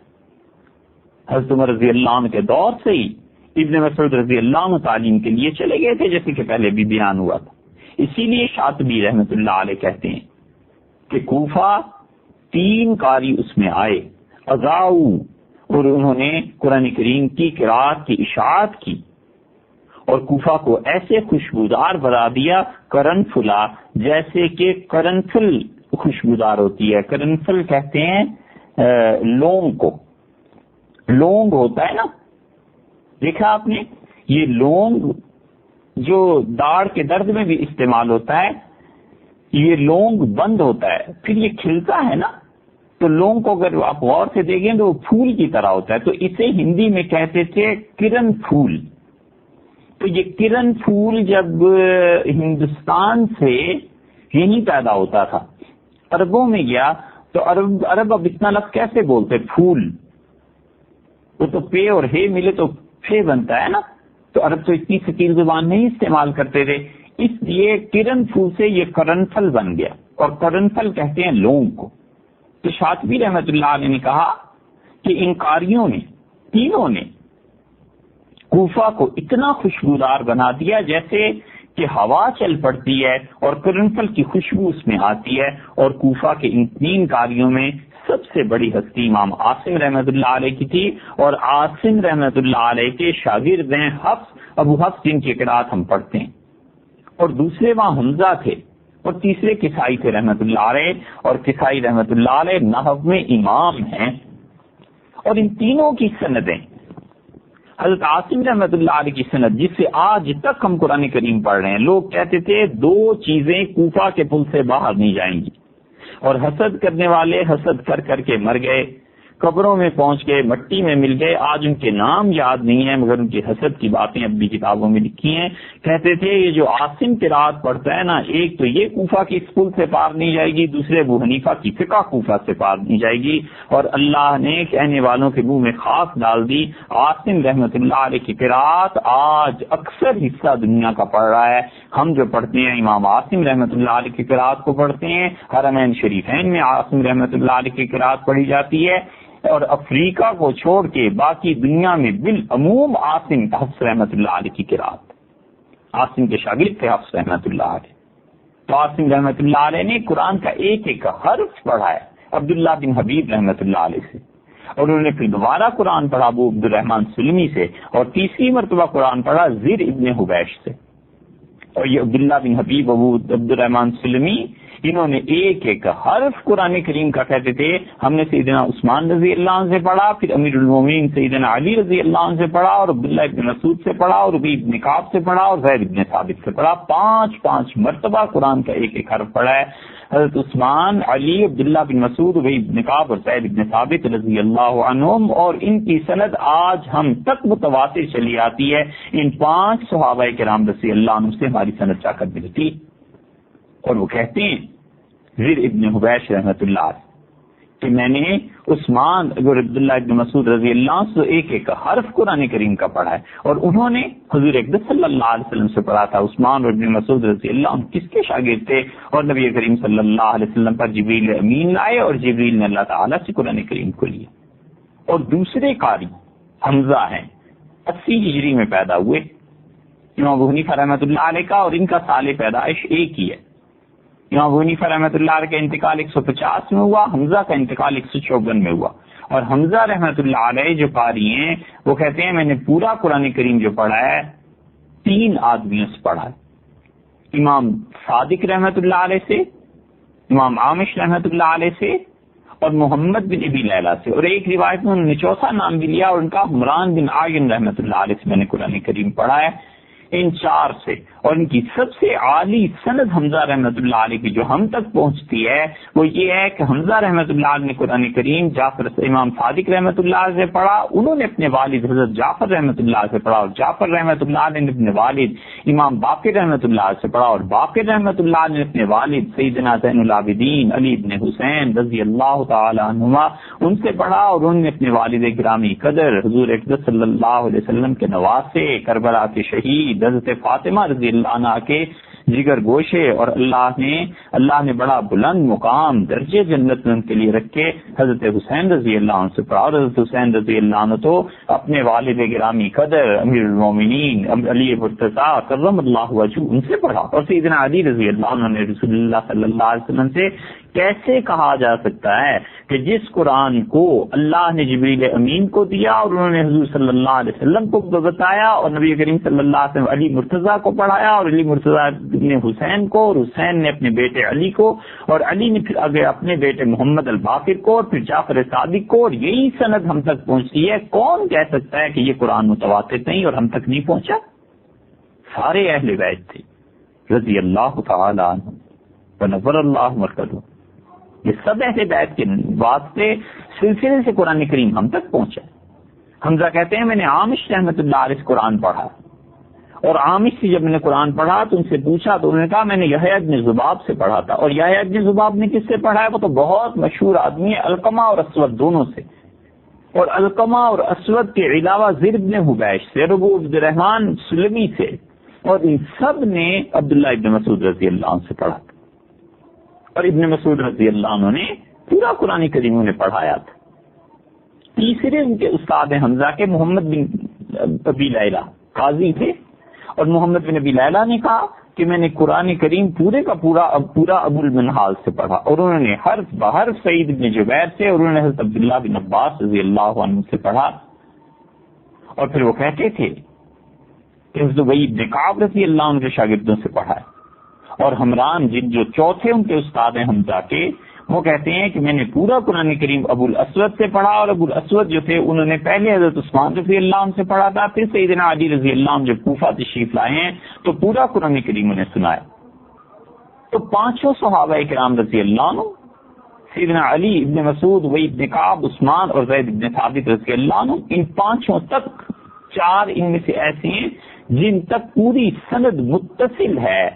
حضرت عمر رضی اللہ عنہ کے دور سے ہی ابن مسعود رضی اللہ عنہ تعلیم کے لیے چلے گئے تھے، جیسے کہ پہلے بھی بیان ہوا تھا. اسی لیے شاطبی رحمۃ اللہ علیہ کہتے ہیں کہ کوفہ 3 قاری اس میں آئے، اذاؤ، اور انہوں نے قرآن کریم کی قرات کی اشاعت کی، اور کوفہ کو ایسے خوشبودار بنا دیا قرنفلا، جیسے کہ قرنفل خوشبودار ہوتی ہے. قرنفل کہتے ہیں لونگ کو، لونگ ہوتا ہے نا، دیکھا آپ نے، یہ لونگ جو داڑھ کے درد میں بھی استعمال ہوتا ہے، یہ لونگ بند ہوتا ہے پھر یہ کھلتا ہے نا، تو لونگ کو اگر آپ غور سے دیکھیں تو وہ پھول کی طرح ہوتا ہے، تو اسے ہندی میں کہتے تھے کرن پھول۔ تو یہ کرن پھول جب ہندوستان سے یہیں پیدا ہوتا تھا، عربوں میں گیا تو عرب اب اتنا لفظ کیسے بولتے، پھول، وہ تو پے اور ہے ملے تو پھے بنتا ہے نا، تو عرب تو اتنی ثقیل زبان نہیں استعمال کرتے تھے، اس لیے کرن پھول سے یہ قرنفل بن گیا، اور قرنفل کہتے ہیں لونگ کو۔ تو شاطبی رحمت اللہ علیہ نے کہا کہ ان قاریوں نے تینوں نے کوفہ کو اتنا خوشبودار بنا دیا جیسے کہ ہوا چل پڑتی ہے اور قرنفل کی خوشبو اس میں آتی ہے، اور کوفہ کے ان تین قاریوں میں سب سے بڑی ہستی امام عاصم رحمت اللہ علیہ کی تھی، اور عاصم رحمت اللہ علیہ کے شاگرد ہیں حفص، ابو حفص جن کی قرات ہم پڑھتے ہیں، اور دوسرے وہاں حمزہ تھے، اور تیسرے کسائی تھے رحمت اللہ علیہ، اور کسائی رحمت اللہ علیہ نحو میں امام ہیں۔ اور ان تینوں کی سندیں، حضرت عاصم رحمت اللہ علیہ کی سند جس سے آج تک ہم قرآن کریم پڑھ رہے ہیں، لوگ کہتے تھے دو چیزیں کوفہ کے پل سے باہر نہیں جائیں گی، اور حسد کرنے والے حسد کر کر کے مر گئے، قبروں میں پہنچ گئے، مٹی میں مل گئے، آج ان کے نام یاد نہیں ہیں مگر ان کی حسد کی باتیں اب بھی کتابوں میں لکھی ہیں۔ کہتے تھے یہ جو عاصم قرات پڑھتا ہے نا، ایک تو یہ کوفہ کی اسکول سے پار نہیں جائے گی، دوسرے ابو حنیفہ کی فقہ کوفہ سے پار نہیں جائے گی، اور اللہ نے کہنے والوں کے منہ میں خاص ڈال دی۔ عاصم رحمت اللہ علیہ کی قرات آج اکثر حصہ دنیا کا پڑھ رہا ہے، ہم جو پڑھتے ہیں امام عاصم رحمت اللہ علیہ کی قرات کو پڑھتے ہیں، حرمین شریفین میں عاصم رحمت اللہ علیہ کی قرات پڑھی جاتی ہے، اور افریقہ کو چھوڑ کے باقی دنیا میں بالعموم عاصم حفص رحمت اللہ علیہ کی قرات، عاصم کے شاگرد تھے حفص رحمت اللہ علیہ۔ تو عاصم رحمت اللہ علیہ نے قرآن کا ایک ایک حرف پڑھا ہے عبداللہ بن حبیب رحمت اللہ علیہ سے، اور انہوں نے پھر دوبارہ قرآن پڑھا ابو عبد الرحمن سلمی سے، اور تیسری مرتبہ قرآن پڑھا زر ابن حبیش سے۔ اور یہ عبداللہ بن حبیب ابو عبد الرحمن سلمی، انہوں نے ایک ایک حرف قرآن کریم کا کہتے تھے، ہم نے سیدنا عثمان رضی اللہ عنہ سے پڑھا، پھر امیر المومنین سیدنا علی رضی اللہ عنہ سے پڑھا، اور عبداللہ ابن مسعود سے پڑھا، اور ربیع ابن کعب سے پڑھا، اور زید ابن ثابت سے پڑھا، پانچ مرتبہ قرآن کا ایک ایک حرف پڑھا ہے۔ حضرت عثمان، علی، عبداللہ بن مسعود، ربیع ابن کعب اور زید ابن ثابت رضی اللہ عنہم، اور ان کی سند آج ہم تک متواتر چلی آتی ہے، ان 5 صحابہ کرام رضی اللہ عنہم سے ہماری سند جا کر ملتی، اور وہ کہتے ہیں زر ابن حبیش رحمت اللہ علیہ کہ میں نے عثمان اور عبداللہ ابن مسعود رضی اللہ عنہ سے ایک ایک حرف قرآن کریم کا پڑھا ہے، اور انہوں نے حضور اقدس صلی اللہ علیہ وسلم سے پڑھا تھا۔ عثمان اور ابن مسعود رضی اللہ عنہ کس کے شاگرد تھے؟ اور نبی کریم صلی اللہ علیہ وسلم پر جبریل امین آئے، اور جبریل نے اللہ تعالیٰ سے قرآن کریم کو لیا۔ اور دوسرے قاری حمزہ ہیں، 80 ہجری میں پیدا ہوئے، امام ابو حنیفہ رحمۃ اللہ علیہ کا اور ان کا سال پیدائش ایک ہی ہے۔ امام ابو حنیفہ رحمۃ اللہ علیہ کا انتقال 150 میں ہوا، حمزہ کا انتقال 154 میں ہوا، اور حمزہ رحمۃ اللہ علیہ جو قاری ہیں وہ کہتے ہیں میں نے پورا قرآن کریم جو پڑھا ہے 3 آدمیوں سے پڑھا ہے، امام صادق رحمۃ اللہ علیہ سے، امام عامش رحمۃ اللہ علیہ سے، اور محمد بن ابی لیلہ سے، اور ایک روایت میں انہوں نے چوتھا نام بھی لیا، اور ان کا حمران بن عاین رحمۃ اللہ علیہ سے میں نے قرآن کریم پڑھا ہے، ان 4 سے۔ اور ان کی سب سے عالی سند حمزہ رحمۃ اللہ علیہ کی جو ہم تک پہنچتی ہے وہ یہ ہے کہ حمزہ رحمۃ اللہ علیہ نے قرآن کریم جعفر امام صادق رحمۃ اللہ علیہ سے پڑھا، انہوں نے اپنے والد حضرت جعفر رحمۃ اللہ علیہ سے پڑھا، اور جعفر رحمۃ اللہ علیہ نے اپنے والد امام باقر رحمۃ اللہ علیہ سے پڑھا، اور باقر رحمۃ اللہ علیہ نے اپنے والد سیدنا زین العابدین علی بن حسین رضی اللہ تعالی عنہما ان سے پڑھا، اور انہوں نے اپنے والد گرامی قدر حضور اقدس صلی اللہ علیہ وسلم کے نواسے، کربلا کے شہید حضرت فاطمہ رضی اللہ عنہ کے جگر گوشے، اور اللہ نے بڑا بلند مقام درجے جنت میں ان کے لیے رکھے، حضرت حسین رضی اللہ عنہ سے پڑھا، اور حضرت حسین رضی اللہ عنہ تو اپنے والد گرامی قدر امیر المومنین علی مرتضیٰ کرم اللہ وجہہ ان سے پڑھا، اور سیدنا علی رضی اللہ عنہ نے رسول اللہ صلی اللہ علیہ وسلم سے کیسے کہا جا سکتا ہے کہ جس قرآن کو اللہ نے جبریل امین کو دیا اور انہوں نے حضور صلی اللہ علیہ وسلم کو بتایا، اور نبی کریم صلی اللہ علیہ وسلم علی مرتضیٰ کو پڑھایا، اور علی مرتضیٰ نے حسین کو، اور حسین نے اپنے بیٹے علی کو، اور علی نے پھر آگے اپنے بیٹے محمد الباقر کو، اور پھر جعفر صادق کو، اور یہی سند ہم تک پہنچتی ہے۔ کون کہہ سکتا ہے کہ یہ قرآن متواتر نہیں اور ہم تک نہیں پہنچا؟ سارے اہل بیت تھے رضی اللہ تعالی عنہ، ونور اللہ مرکزہ. یہ سب اہل بیت کے واسطے سلسلے سے قرآن کریم ہم تک پہنچا. حمزہ کہتے ہیں میں نے عامش رحمۃ اللہ علیہ قرآن پڑھا، اور عامش سے جب میں نے قرآن پڑھا تو ان سے پوچھا تو انہوں نے کہا میں نے یحییٰ ابن ذباب سے پڑھا تھا. اور یحییٰ ابن ذباب نے کس سے پڑھا ہے؟ وہ تو بہت مشہور آدمی ہے، علقمہ اور اسود دونوں سے. اور علقمہ اور اسود کے علاوہ زر ابن حبیش سے، ربوع عبد الرحمن سلمی سے، اور ان سب نے عبداللہ ابن مسعود رضی اللہ عنہ سے پڑھا تھا. اور ابن مسعود رضی اللہ عنہ نے پورا قرآن کریم انہیں پڑھایا تھا. تیسرے ان کے استاد حمزہ کے محمد بن ابی لیلہ قاضی تھے، اور محمد بن ابی لیلہ نے کہا کہ میں نے قرآن کریم پورے کا پورا ابو المنہال سے پڑھا، اور انہوں نے حرف بحرف سعید بن جبیر سے، اور انہوں نے حضرت عبداللہ بن عباس رضی اللہ عنہ سے پڑھا. اور پھر وہ کہتے تھے کہ حضرت ابی بن کعب رضی اللہ عنہ کے شاگردوں سے پڑھا ہے. اور حمران جن جو چوتھے ان کے استاد ہیں حمزہ کے، وہ کہتے ہیں کہ میں نے پورا قرآن کریم ابو الاسود سے پڑھا، اور ابو الاسود جو تھے انہوں نے پہلے حضرت عثمان رضی اللہ عنہ سے پڑھا تھا، پھر سیدنا علی رضی اللہ عنہ جب کوفہ تشریف لائے ہیں تو پورا قرآن کریم انہیں سنایا. تو پانچوں صحابہ کرام رضی اللہ عنہ، سیدنا علی، ابن مسعود، وحی ابن کعب، عثمان اور زید ابن ثابت رضی اللہ عنہ، ان پانچوں تک، چار ان میں سے ایسے ہیں جن تک پوری سند متصل ہے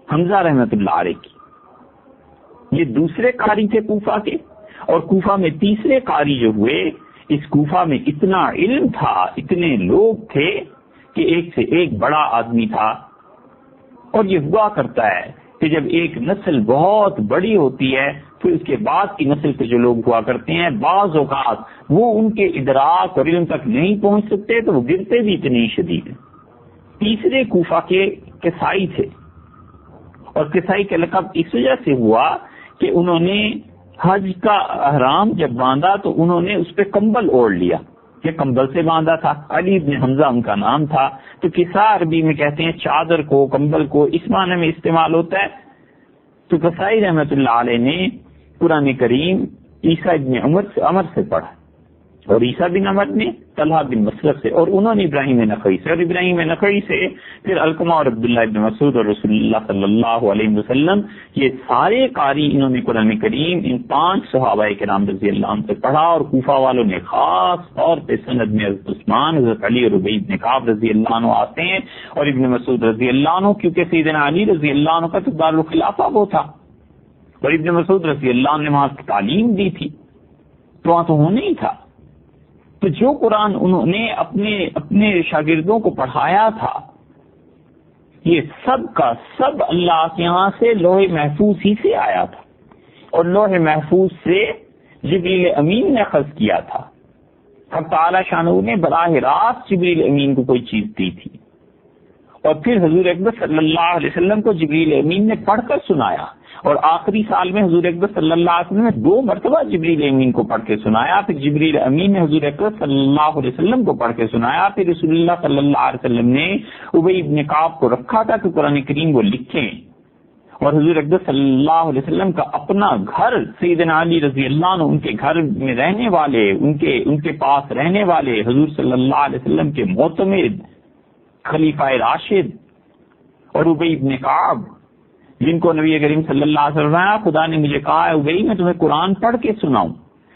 حمزہ رحمۃ اللہ علیہ کی. یہ دوسرے قاری تھے کوفہ کے، اور کوفہ میں تیسرے قاری جو ہوئے، اس کوفہ میں اتنا علم تھا، اتنے لوگ تھے کہ ایک سے ایک بڑا آدمی تھا. اور یہ ہوا کرتا ہے کہ جب ایک نسل بہت بڑی ہوتی ہے پھر اس کے بعد کی نسل کے جو لوگ ہوا کرتے ہیں بعض اوقات وہ ان کے ادراک اور علم تک نہیں پہنچ سکتے تو وہ گرتے بھی اتنے شدید ہیں. تیسرے کوفہ کے کسائی تھے، اور کسائی کا لقب اس وجہ سے ہوا کہ انہوں نے حج کا احرام جب باندھا تو انہوں نے اس پہ کمبل اوڑھ لیا، یہ کمبل سے باندھا تھا. علی بن حمزہ ان کا نام تھا. تو کسا عربی میں کہتے ہیں چادر کو، کمبل کو، اس معنی میں استعمال ہوتا ہے. تو کسائی رحمۃ اللہ علیہ نے قرآن کریم عیسیٰ بن عمر سے پڑھا، اور عیسیٰ بن عمر نے طلحہ بن مسلک سے، اور انہوں نے ابراہیم نخعی سے، اور ابراہیم نخعی سے پھر علقمہ اور عبداللہ ابن مسعود اور رسول اللہ صلی اللہ علیہ وسلم. یہ سارے قاری انہوں نے قرآن کریم ان پانچ صحابہ کرام رضی اللہ عنہ سے پڑھا. اور کوفہ والوں نے خاص طور پہ سند میں حضرت عثمان، حضرت علی اور ابی بن کعب رضی اللہ عنہ آتے ہیں، اور ابن مسعود رضی اللہ عنہ، کیونکہ سیدنا علی رضی اللہ عنہ کا تو دارالخلافہ وہ تھا، اور ابن مسعود رضی اللہ عنہ نے وہاں کی تعلیم دی تھی، تو وہاں تو ہونا ہی تھا. تو جو قرآن انہوں نے اپنے شاگردوں کو پڑھایا تھا یہ سب کا سب اللہ کے ہاں سے لوح محفوظ ہی سے آیا تھا، اور لوح محفوظ سے جبریل امین نے اخذ کیا تھا. حق تعالی شانہ نے براہ راست جبریل امین کو کوئی چیز دی تھی، اور پھر حضور اکبر صلی اللہ علیہ وسلم کو جبریل امین نے پڑھ کر سنایا. اور آخری سال میں حضور اکبر صلی اللہ علیہ وسلم نے 2 مرتبہ جبریل امین کو پڑھ کے سنایا. پھر جبریل امین نے حضور اکبر صلی اللہ علیہ وسلم کو پڑھ کے سنایا. پھر رسول اللہ صلی اللہ علیہ وسلم نے ابی بن کعب کو رکھا تھا کہ قرآن کریم وہ لکھیں. اور حضور اکبر صلی اللہ علیہ وسلم کا اپنا گھر سیدنا علی رضی اللہ عنہ، ان کے گھر میں رہنے والے، ان کے پاس رہنے والے حضور صلی اللہ علیہ وسلم کے معتمد خلیفہ راشد اور ابی بن کعب، جن کو نبی کریم صلی اللہ علیہ وسلم خدا نے مجھے کہا ہے ابی میں تمہیں قرآن پڑھ کے سناؤں.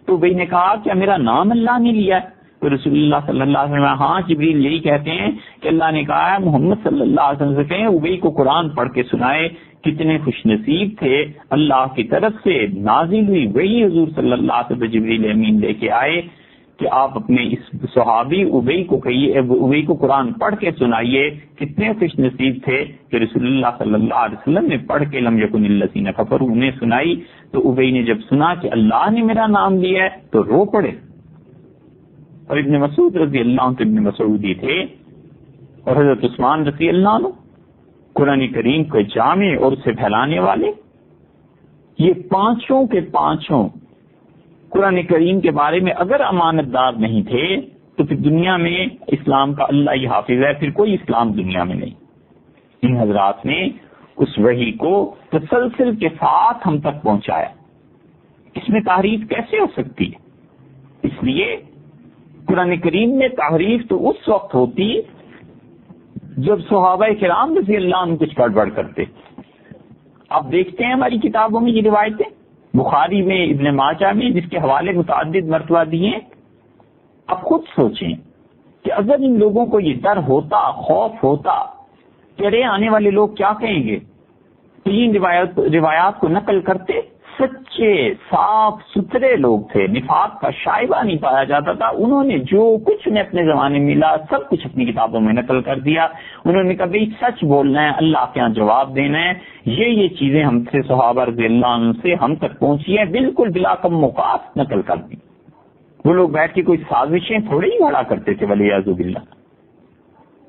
تو ابی نے کہا کیا میرا نام اللہ نے لیا ہے؟ تو رسول اللہ صلی اللہ علیہ وسلم ہاں جبریل یہی کہتے ہیں کہ اللہ نے کہا ہے محمد صلی اللہ علیہ وسلم سے کہیں ابی کو قرآن پڑھ کے سنائے. کتنے خوش نصیب تھے، اللہ کی طرف سے نازل ہوئی وہی حضور صلی اللہ علیہ وسلم جبریل امین لے کے آئے کہ آپ اپنے اس صحابی ابی کو کہیے، ابی کو قرآن پڑھ کے سنائیے. کتنے خوش نصیب تھے کہ رسول اللہ صلی اللہ علیہ وسلم نے پڑھ کے لم یکن الذین کفروا انہیں سنائی. تو ابی نے جب سنا کہ اللہ نے میرا نام لیا ہے تو رو پڑے. اور ابن مسعود رضی اللہ عنہ ابن مسعودی تھے، اور حضرت عثمان رضی اللہ عنہ قرآن کریم کے جامع اور اسے پھیلانے والے. یہ پانچوں کے پانچوں قرآن کریم کے بارے میں اگر امانت دار نہیں تھے تو پھر دنیا میں اسلام کا اللہ ہی حافظ ہے، پھر کوئی اسلام دنیا میں نہیں. ان حضرات نے اس وحی کو تسلسل کے ساتھ ہم تک پہنچایا. اس میں تحریف کیسے ہو سکتی ہے؟ اس لیے قرآن کریم میں تحریف تو اس وقت ہوتی جب صحابہ کرام رضی اللہ عنہ کچھ گڑبڑ کرتے. آپ دیکھتے ہیں ہماری کتابوں میں یہ روایتیں، بخاری میں، ابن ماجہ میں، جس کے حوالے متعدد مرتبہ دیے ہیں. اب خود سوچیں کہ اگر ان لوگوں کو یہ ڈر ہوتا، خوف ہوتا کہ ارے آنے والے لوگ کیا کہیں گے، تو ان روایات کو نقل کرتے. سچے صاف ستھرے لوگ تھے، نفاق کا شائبہ نہیں پایا جاتا تھا. انہوں نے جو کچھ انہیں اپنے زمانے میں ملا سب کچھ اپنی کتابوں میں نقل کر دیا. انہوں نے کہا بھائی سچ بولنا ہے، اللہ کے یہاں جواب دینا ہے. یہ چیزیں ہم سے صحابہ رضی اللہ عنہ سے ہم تک پہنچی ہیں، بالکل بلا کم مقاصد نقل کر دی. وہ لوگ بیٹھ کے کوئی سازشیں تھوڑے ہی گھڑا کرتے تھے ولیعذ باللہ.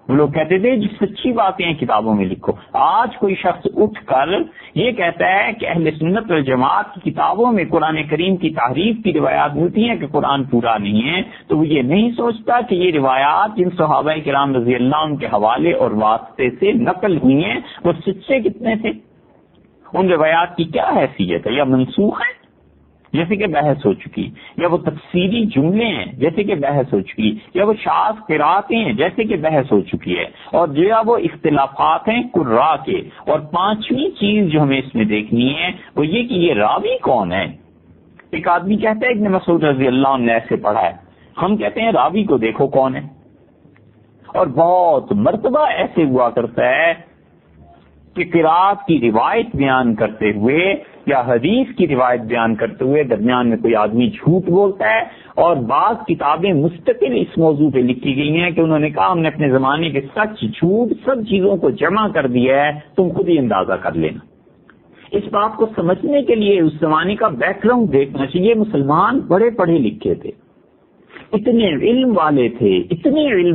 وہ لوگ کہتے تھے جو سچی باتیں ہیں کتابوں میں لکھو. آج کوئی شخص اٹھ کر یہ کہتا ہے کہ اہل سنت والجماعت کی کتابوں میں قرآن کریم کی تحریف کی روایات ملتی ہیں کہ قرآن پورا نہیں ہے، تو وہ یہ نہیں سوچتا کہ یہ روایات جن صحابہ کرام رضی اللہ عنہ کے حوالے اور واسطے سے نقل ہوئی ہیں وہ سچے کتنے تھے، ان روایات کی کیا حیثیت ہے، یا منسوخ ہے جیسے کہ بحث ہو چکی، یا وہ تفسیری جملے ہیں جیسے کہ بحث ہو چکی، یا وہ شاذ قراتیں ہیں جیسے کہ بحث ہو چکی ہے، اور جو ہے وہ اختلافات ہیں قراء کے. اور پانچویں چیز جو ہمیں اس میں دیکھنی ہے وہ یہ کہ یہ راوی کون ہے. ایک آدمی کہتا ہے ابن مسعود رضی اللہ عنہ نے ایسے پڑھا ہے، ہم کہتے ہیں راوی کو دیکھو کون ہے. اور بہت مرتبہ ایسے ہوا کرتا ہے کہ قرات کی روایت بیان کرتے ہوئے یا حدیث کی روایت بیان کرتے ہوئے درمیان میں کوئی آدمی جھوٹ بولتا ہے. اور بعض کتابیں مستقل اس موضوع پہ لکھی گئی ہیں کہ انہوں نے کہا ہم نے اپنے زمانے کے سچ جھوٹ سب چیزوں کو جمع کر دیا ہے، تم خود ہی اندازہ کر لینا. اس بات کو سمجھنے کے لیے اس زمانے کا بیک گراؤنڈ دیکھنا چاہیے. مسلمان بڑے پڑھے لکھے تھے، اتنے علم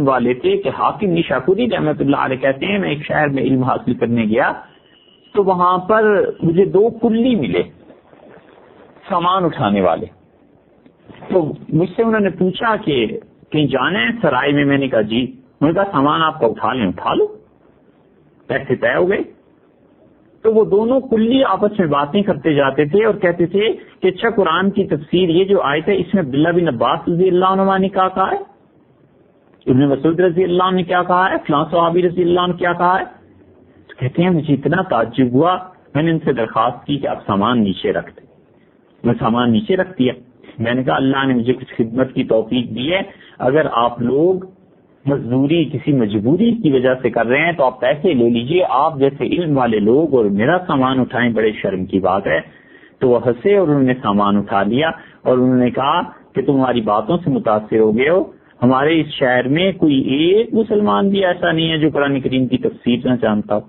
والے تھے کہ حاکم نیشاپوری رحمۃ اللہ علیہ کہتے ہیں میں ایک شہر میں علم حاصل کرنے گیا تو وہاں پر مجھے 2 کلی ملے سامان اٹھانے والے. تو مجھ سے انہوں نے پوچھا کہ کہیں جانا ہے سرائے میں. میں نے کہا جی. انہوں نے کہا سامان آپ کو اٹھا لو. پیسے طے ہو گئے. تو وہ دونوں کلی آپس میں باتیں کرتے جاتے تھے اور کہتے تھے کہ اچھا قرآن کی تفسیر یہ جو آیت ہے اس میں عبداللہ بن عباس رضی اللہ عنہ نے کیا کہا ہے، ابن مسعود رضی اللہ عنہ نے کیا کہا ہے، فلاں صحابی رضی اللہ عنہ کیا کہا ہے. تو کہتے ہیں مجھے اتنا تعجب ہوا، میں نے ان سے درخواست کی کہ آپ سامان نیچے رکھ دیں. میں سامان نیچے رکھ دیا. میں نے کہا اللہ نے مجھے کچھ خدمت کی توفیق دی ہے، اگر آپ لوگ مزدوری کسی مجبوری کی وجہ سے کر رہے ہیں تو آپ پیسے لے لیجئے، آپ جیسے علم والے لوگ اور میرا سامان اٹھائیں بڑے شرم کی بات ہے. تو وہ ہنسے اور انہوں نے سامان اٹھا لیا اور انہوں نے کہا کہ تم ہماری باتوں سے متاثر ہو گئے ہو، ہمارے اس شہر میں کوئی ایک مسلمان بھی ایسا نہیں ہے جو قرآن کریم کی تفسیر نہ جانتا ہو.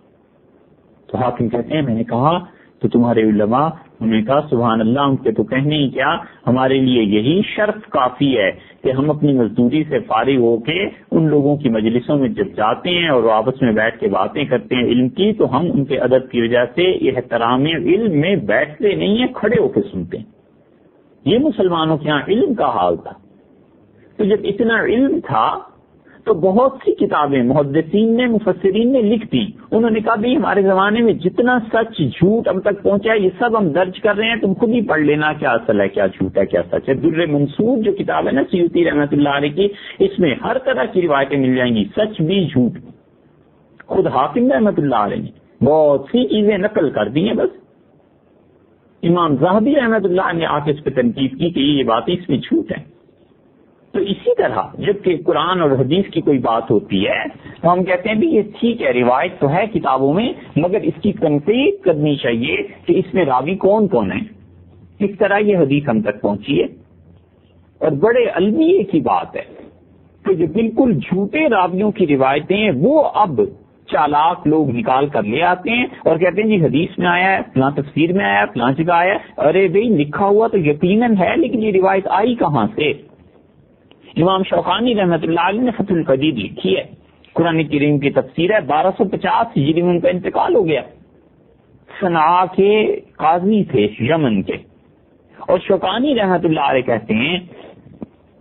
تو حاکم کہتے ہیں میں نے کہا تو تمہارے علماء، انہوں نے کہا سبحان اللہ، ان کے تو کہنے ہی کیا، ہمارے لیے یہی شرف کافی ہے کہ ہم اپنی مزدوری سے فارغ ہو کے ان لوگوں کی مجلسوں میں جب جاتے ہیں اور وہ آپس میں بیٹھ کے باتیں کرتے ہیں علم کی تو ہم ان کے ادب کی وجہ سے احترام علم میں بیٹھتے نہیں ہیں، کھڑے ہو کے سنتے ہیں. یہ مسلمانوں کے یہاں علم کا حال تھا. تو جب اتنا علم تھا تو بہت سی کتابیں محدثین نے مفسرین نے لکھ دی. انہوں نے کہا بھی ہمارے زمانے میں جتنا سچ جھوٹ ہم تک پہنچا ہے یہ سب ہم درج کر رہے ہیں، تم خود ہی پڑھ لینا کیا اصل ہے کیا جھوٹ ہے کیا سچ ہے. در منصور جو کتاب ہے نا سیوطی رحمۃ اللہ علیہ کی، اس میں ہر طرح کی روایتیں مل جائیں گی، سچ بھی جھوٹ بھی. خود حاکم رحمۃ اللہ علیہ نے بہت سی چیزیں نقل کر دی ہیں. بس امام ذہبی رحمۃ اللہ نے آ کے اس پہ تنقید کی کہ یہ باتیں اس میں جھوٹ ہیں. تو اسی طرح جب کہ قرآن اور حدیث کی کوئی بات ہوتی ہے تو ہم کہتے ہیں بھی یہ ٹھیک ہے روایت تو ہے کتابوں میں، مگر اس کی تنقید کرنی چاہیے کہ اس میں راوی کون کون ہے، کس طرح یہ حدیث ہم تک پہنچی ہے. اور بڑے المیے کی بات ہے کہ جو بالکل جھوٹے راویوں کی روایتیں ہیں وہ اب چالاک لوگ نکال کر لے آتے ہیں اور کہتے ہیں جی حدیث میں آیا ہے، فلاں تفسیر میں آیا ہے، فلاں جگہ آیا ہے. ارے بھائی لکھا ہوا تو یقیناً ہے لیکن یہ روایت آئی کہاں سے. امام شوکانی رحمۃ اللہ علیہ نے فتح القدیر لکھی ہے، قرآن کریم کی تفسیر ہے. 1250 ہجری میں ان کا انتقال ہو گیا. صنعاء کے قاضی تھے یمن کے. اور شوکانی رحمۃ اللہ علیہ کہتے ہیں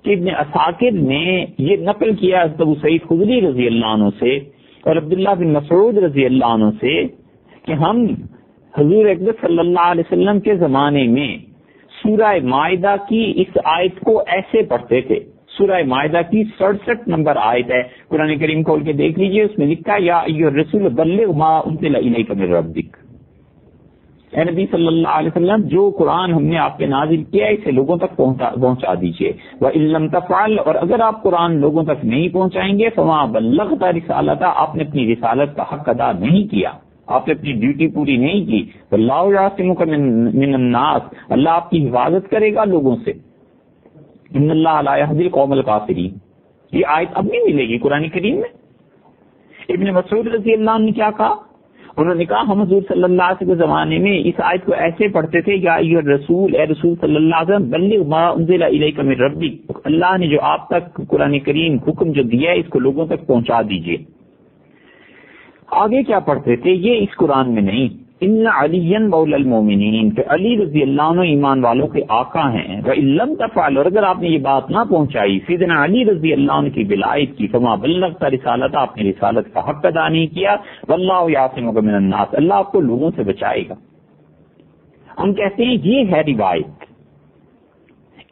کہ ابن عساکر نے یہ نقل کیا حضرت ابو سعید خدری رضی اللہ عنہ سے اور عبداللہ بن مسعود رضی اللہ عنہ سے کہ ہم حضور اقدس صلی اللہ علیہ وسلم کے زمانے میں سورہ مائدہ کی اس آیت کو ایسے پڑھتے تھے. سورہ مائدہ کی 67 نمبر آیت ہے، قرآن کریم کھول کے دیکھ لیجئے، اس میں لکھا ہے یا ایھا الرسول بلغ ما انزل الیک من ربک. اے نبی صلی اللہ علیہ وسلم جو قرآن ہم نے آپ پہ نازل کیا ہے اسے لوگوں تک پہنچا دیجیے. وَإِن لَّمْ تَفْعَلْ، اور اگر آپ قرآن لوگوں تک نہیں پہنچائیں گے فَمَا بَلَّغْتَ رِسَالَتَهُ، آپ نے اپنی رسالت کا حق ادا نہیں کیا، آپ نے اپنی ڈیوٹی پوری نہیں کی. وَاللَّهُ يَعْصِمُكَ مِنَ النَّاسِ، اللہ آپ کی حفاظت کرے گا لوگوں سے. ان اللہ لا يهدي القوم الكافرين، یہ آیت اب نہیں ملے گی قرآن کریم میں. ابن مسعود رضی اللہ عنہ نے کیا کہا؟ انہوں نے کہا ہم حضور صلی اللہ علیہ وسلم کے زمانے میں اس آیت کو ایسے پڑھتے تھے، یا ایھا الرسول، اے رسول صلی اللہ علیہ وسلم، بلغ ما انزل الیک من ربک، اللہ نے جو آپ تک قرآن کریم حکم جو دیا ہے اس کو لوگوں تک پہنچا دیجیے. آگے کیا پڑھتے تھے؟ یہ اس قرآن میں نہیں. ان علی مولا المومنین، کہ علی رضی اللہ عنہ ایمان والوں کے آقا ہیں. وَإِن لَّمْ تَفْعَلْ، اور اگر آپ نے یہ بات نہ پہنچائی سیدنا علی رضی اللہ عنہ کی ولایت کی، فما بلغت رسالت، آپ نے رسالت کا حق ادا نہیں کیا. واللہ یعصمک من الناس، اللہ آپ کو لوگوں سے بچائے گا. ہم کہتے ہیں یہ ہے روایت.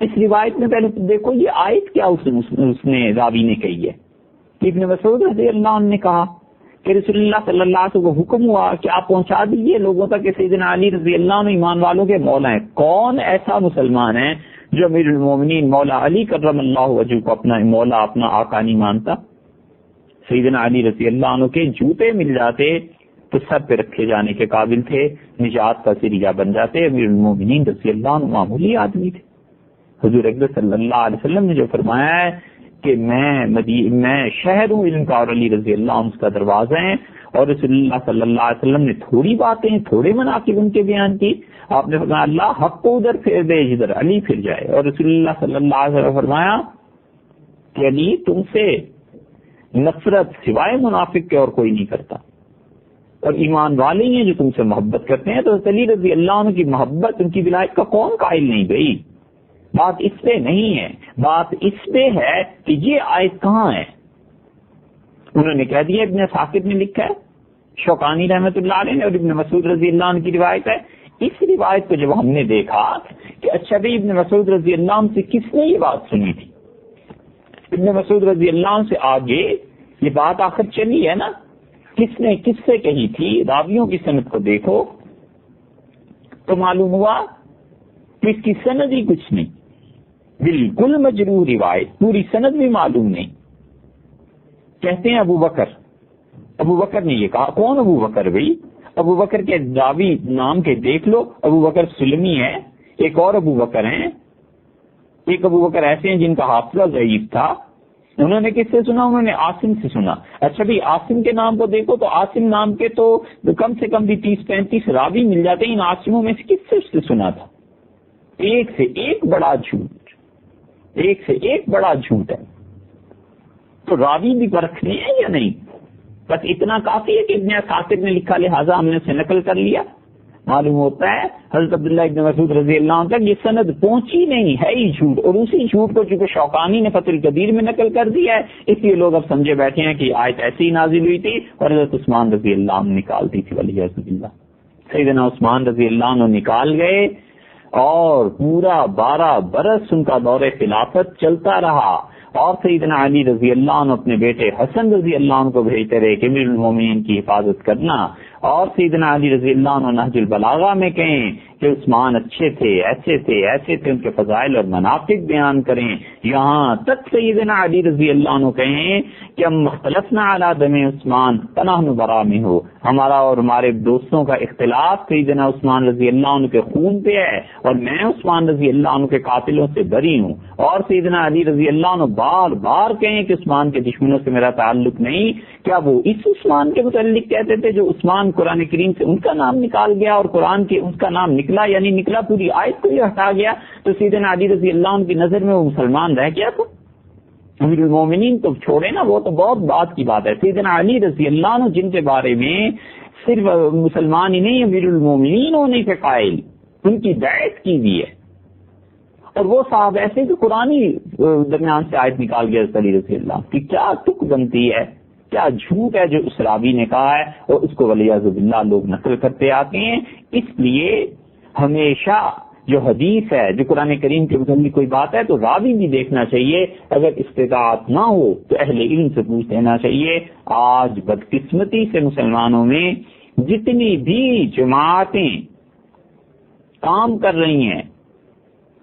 اس روایت میں پہلے دیکھو یہ آیت کیا اس نے راوی نے کہی ہے. ابن مسعود رضی اللہ عنہ نے کہا کہ رسول اللہ صلی اللہ علیہ وسلم کو حکم ہوا کہ آپ پہنچا دیجیے لوگوں تک کہ سیدنا علی رضی اللہ عنہ ایمان والوں کے مولا ہیں. کون ایسا مسلمان ہے جو امیر المومنین مولا علی کرم اللہ وجہہ کو اپنا مولا، اپنا آقا نہیں مانتا؟ سیدنا علی رضی اللہ عنہ کے جوتے مل جاتے تو سر پہ رکھے جانے کے قابل تھے، نجات کا ذریعہ بن جاتے. امیر المومنین رضی اللہ عنہ معمولی آدمی تھے. حضور اکرم صلی اللہ علیہ وسلم نے جو فرمایا ہے کہ میں شہر ہوں علم کا اور علی رضی اللہ عنہ اس کا دروازہ ہیں، اور رسول اللہ صلی اللہ علیہ وسلم نے تھوڑی باتیں، تھوڑے مناقب ان کے بیان کی. آپ نے فرمایا اللہ حق کو ادھر پھیر دے جدھر علی پھر جائے. اور رسول اللہ صلی اللہ علیہ وسلم فرمایا کہ علی تم سے نفرت سوائے منافق کے اور کوئی نہیں کرتا، اور ایمان والے ہیں جو تم سے محبت کرتے ہیں. تو علی رضی اللہ عنہ کی محبت، ان کی ولایت کا کون قائل نہیں بھائی؟ بات اس پہ نہیں ہے، بات اس پہ ہے کہ یہ آیت کہاں ہے. انہوں نے کہہ دیا، ابن ثاقب نے لکھا ہے، شوکانی رحمۃ اللہ علیہ نے، اور ابن مسعود رضی اللہ عنہ کی روایت ہے. اس روایت کو جب ہم نے دیکھا کہ اچھا بھائی ابن مسعود رضی اللہ عنہ سے کس نے یہ بات سنی تھی، ابن مسعود رضی اللہ عنہ سے آگے یہ بات آخر چلی ہے نا، کس نے کس سے کہی تھی؟ راویوں کی سند کو دیکھو تو معلوم ہوا کہ اس کی سند ہی کچھ نہیں، بالکل مجروح روایت، پوری سند بھی معلوم نہیں. کہتے ہیں ابو بکر نے یہ کہا. کون ابو بکر بھائی؟ ابو بکر کے راوی نام کے دیکھ لو. ابو بکر سلمی ہے، ایک اور ابو بکر ہیں، ایک ابو بکر ایسے ہیں جن کا حافظہ ضعیف تھا. انہوں نے کس سے سنا؟ انہوں نے عاصم سے سنا. اچھا بھائی عاصم کے نام کو دیکھو تو عاصم نام کے تو کم سے کم بھی 30-35 راوی مل جاتے ہیں. ان عاصموں میں سے کس سے سنا تھا؟ ایک سے ایک بڑا جھوٹ، ایک سے ایک بڑا جھوٹ ہے. تو راوی بھی پرکھنے ہیں یا نہیں؟ بس اتنا کافی ہے کہ ابن ثاقب نے لکھا لہٰذا ہم نے اسے نقل کر لیا. معلوم ہوتا ہے حضرت عبداللہ ابن مسعود رضی اللہ عنہ تک یہ سند پہنچی نہیں ہے، ہی جھوٹ. اور اسی جھوٹ کو چونکہ شوکانی نے فتح القدیر میں نقل کر دیا ہے، اس لیے لوگ اب سمجھے بیٹھے ہیں کہ آیت ایسی ہی نازل ہوئی تھی اور حضرت عثمان رضی اللہ عنہ نکال دی تھی. والعیاذ باللہ. سیدنا عثمان رضی اللہ عنہ نکال گئے اور پورا 12 برس ان کا دور خلافت چلتا رہا. اور سیدنا علی رضی اللہ عنہ اپنے بیٹے حسن رضی اللہ عنہ کو بھیجتے رہے کہ امیر المومنین کی حفاظت کرنا. اور سیدنا علی رضی اللہ عنہ نہج البلاغہ میں کہیں کہ عثمان اچھے تھے، ایسے تھے، ان کے فضائل اور مناقب بیان کریں. یہاں تک سیدنا علی رضی اللہ عنہ کہیں کہ ہم مختلفنا علی دم عثمان فنحن براء منہ، ہمارا اور ہمارے دوستوں کا اختلاف سیدنا عثمان رضی اللہ عنہ کے خون پہ ہے، اور میں عثمان رضی اللہ عنہ کے قاتلوں سے بری ہوں. اور سیدنا علی رضی اللہ عنہ بار بار کہیں کہ عثمان کے دشمنوں سے میرا تعلق نہیں. کیا وہ اس عثمان کے متعلق کہتے تھے جو عثمان قرآن کریم سے ان کا نام نکال گیا اور قرآن کے ان کا نام نکلا، یعنی نکلا پوری آیت کو یہ ہٹا گیا؟ تو سیدنا علی رضی اللہ عنہ کی نظر میں وہ مسلمان رہ گیا تھا؟ امیر المومنین تو چھوڑے نا، وہ تو بہت بات کی بات ہے. سیدنا علی رضی اللہ عنہ جن کے بارے میں صرف مسلمان ہی نہیں امیر المومنین ہونے کے قائل، ان کی بیعت کی بھی ہے. اور وہ صاحب ایسے کہ قرآن درمیان سے آیت نکال گیا علی رضی اللہ کی. کیا تک بنتی ہے، کیا جھوٹ ہے جو اس راوی نے کہا ہے، اور اس کو والعیاذ باللہ لوگ نقل کرتے آتے ہیں. اس لیے ہمیشہ جو حدیث ہے، جو قرآن کریم کے متعلق کوئی بات ہے تو راوی بھی دیکھنا چاہیے. اگر استطاعت نہ ہو تو اہل علم سے پوچھ لینا چاہیے. آج بدقسمتی سے مسلمانوں میں جتنی بھی جماعتیں کام کر رہی ہیں،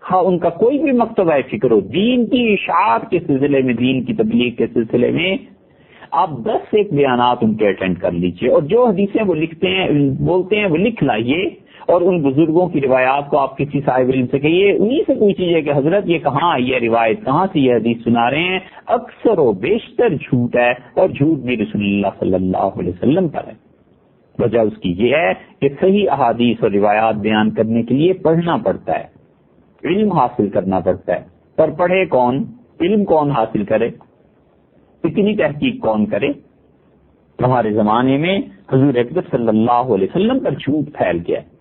ہاں ان کا کوئی بھی مکتب ہے فکر ہو، دین کی اشاعت کے سلسلے میں، دین کی تبلیغ کے سلسلے میں، آپ 10 ایک بیانات ان کے اٹینڈ کر لیجئے، اور جو حدیثیں وہ لکھتے ہیں بولتے ہیں وہ لکھ لائیے، اور ان بزرگوں کی روایات کو آپ کسی صاحب علم سے کہیے، انہی سے پوچھیے کہ حضرت یہ کہاں آئی ہے روایت، کہاں سے یہ حدیث سنا رہے ہیں؟ اکثر و بیشتر جھوٹ ہے، اور جھوٹ بھی رسول اللہ صلی اللہ علیہ وسلم پر ہے۔ وجہ اس کی یہ ہے کہ صحیح احادیث اور روایات بیان کرنے کے لیے پڑھنا پڑتا ہے، علم حاصل کرنا پڑتا ہے، پر پڑھے کون؟ علم کون حاصل کرے؟ اتنی تحقیق کون کرے؟ ہمارے زمانے میں حضور اکرم صلی اللہ علیہ وسلم پر جھوٹ پھیل گیا ہے۔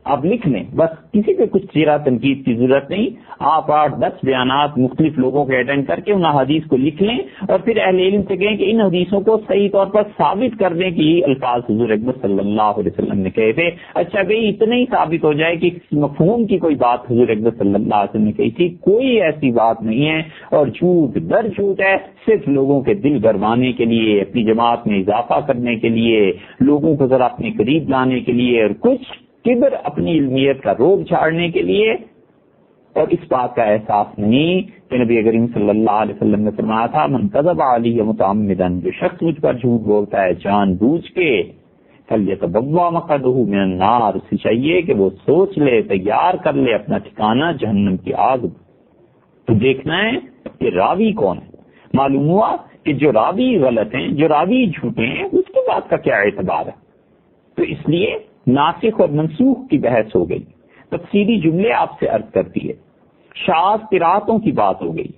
آپ لکھ لیں، بس کسی پہ کچھ چیرہ تنقید کی ضرورت نہیں، آپ 8-10 بیانات مختلف لوگوں کے اٹینڈ کر کے ان حدیث کو لکھ لیں، اور پھر اہل علم سے کہیں کہ ان حدیثوں کو صحیح طور پر ثابت کرنے کی الفاظ حضور اکرم صلی اللہ علیہ وسلم نے کہے تھے۔ اچھا بھئی اتنا ہی ثابت ہو جائے کہ مفہوم کی کوئی بات حضور اکرم صلی اللہ علیہ وسلم نے کہی تھی، کوئی ایسی بات نہیں ہے، اور جھوٹ در جھوٹ ہے، صرف لوگوں کے دل گرمانے کے لیے، اپنی جماعت میں اضافہ کرنے کے لیے، لوگوں کو ذرا اپنے قریب لانے کے لیے، اور کچھ کبر اپنی علمیت کا روب جھاڑنے کے لیے، اور اس بات کا احساس نہیں کہ نبی کریم صلی اللہ علیہ وسلم نے فرمایا تھا من کذب علی متعمدا، جو شخص مجھ پر جھوٹ بولتا ہے جان بوجھ کے، فلیتبوأ مقعدہ من النار، اسے چاہیے کہ وہ سوچ لے، تیار کر لے اپنا ٹھکانہ جہنم کی آگ۔ تو دیکھنا ہے کہ راوی کون ہے۔ معلوم ہوا کہ جو راوی غلط ہیں، جو راوی جھوٹے ہیں، اس کی بات کا کیا اعتبار ہے؟ تو اس لیے ناسخ اور منسوخ کی بحث ہو گئی، تفسیری جملے آپ سے عرض کرتی ہے، شاذ قراتوں کی بات ہو گئی۔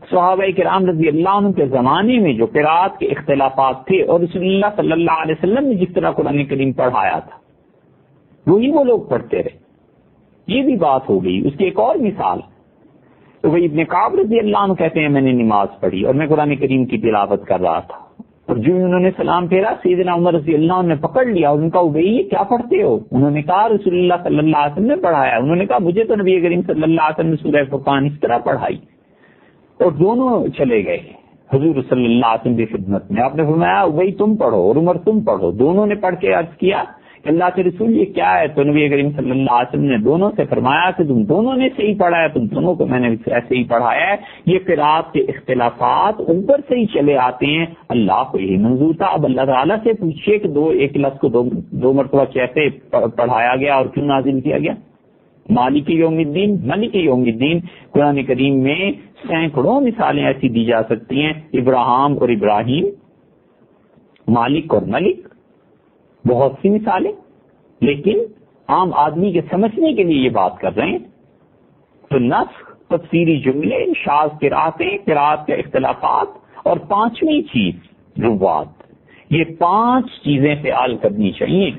صحابہ کرام رضی اللہ عنہ کے زمانے میں جو قرات کے اختلافات تھے، اور رسول اللہ صلی اللہ علیہ وسلم نے جس طرح قرآن کریم پڑھایا تھا وہی وہ لوگ پڑھتے رہے، یہ بھی بات ہو گئی۔ اس کی ایک اور مثال، تو وہی ابن کعب رضی اللہ عنہ کہتے ہیں میں نے نماز پڑھی اور میں قرآن کریم کی تلاوت کر رہا تھا، اور جو انہوں نے سلام پھیرا سیدنا عمر رضی اللہ عنہ نے پکڑ لیا اور ان کا بھئی یہ کیا پڑھتے ہو؟ انہوں نے کہا رسول اللہ صلی اللہ علیہ وسلم نے پڑھایا۔ انہوں نے کہا مجھے تو نبی کریم صلی اللہ علیہ وسلم نے سورہ فرقان اس طرح پڑھائی، اور دونوں چلے گئے حضور صلی اللہ علیہ وسلم کی خدمت میں۔ آپ نے فرمایا بھئی تم پڑھو اور عمر تم پڑھو۔ دونوں نے پڑھ کے عرض کیا کہ اللہ کے رسول یہ کیا ہے؟ تو نبی کریم صلی اللہ علیہ وسلم نے دونوں سے فرمایا کہ تم دونوں نے صحیح پڑھا ہے، تم دونوں کو میں نے ایسے ہی پڑھایا ہے۔ یہ قرات کے اختلافات اوپر سے ہی چلے آتے ہیں، اللہ کو یہی منظور تھا۔ اب اللہ تعالیٰ سے پوچھیے کہ ایک لفظ کو دو مرتبہ کیسے پڑھایا گیا اور کیوں نازل کیا گیا؟ مالک یوم الدین، مالک یوم الدین، قرآن کریم میں سینکڑوں مثالیں ایسی دی جا سکتی ہیں، ابراہیم اور ابراہیم، مالک اور ملک، بہت سی مثالیں، لیکن عام آدمی کے سمجھنے کے لیے یہ بات کر رہے ہیں۔ تو نسخ، تفسیری جملے، شاذ قراتیں، قرات کے اختلافات، اور پانچویں چیز روات، یہ 5 چیزیں فعال کرنی چاہیے۔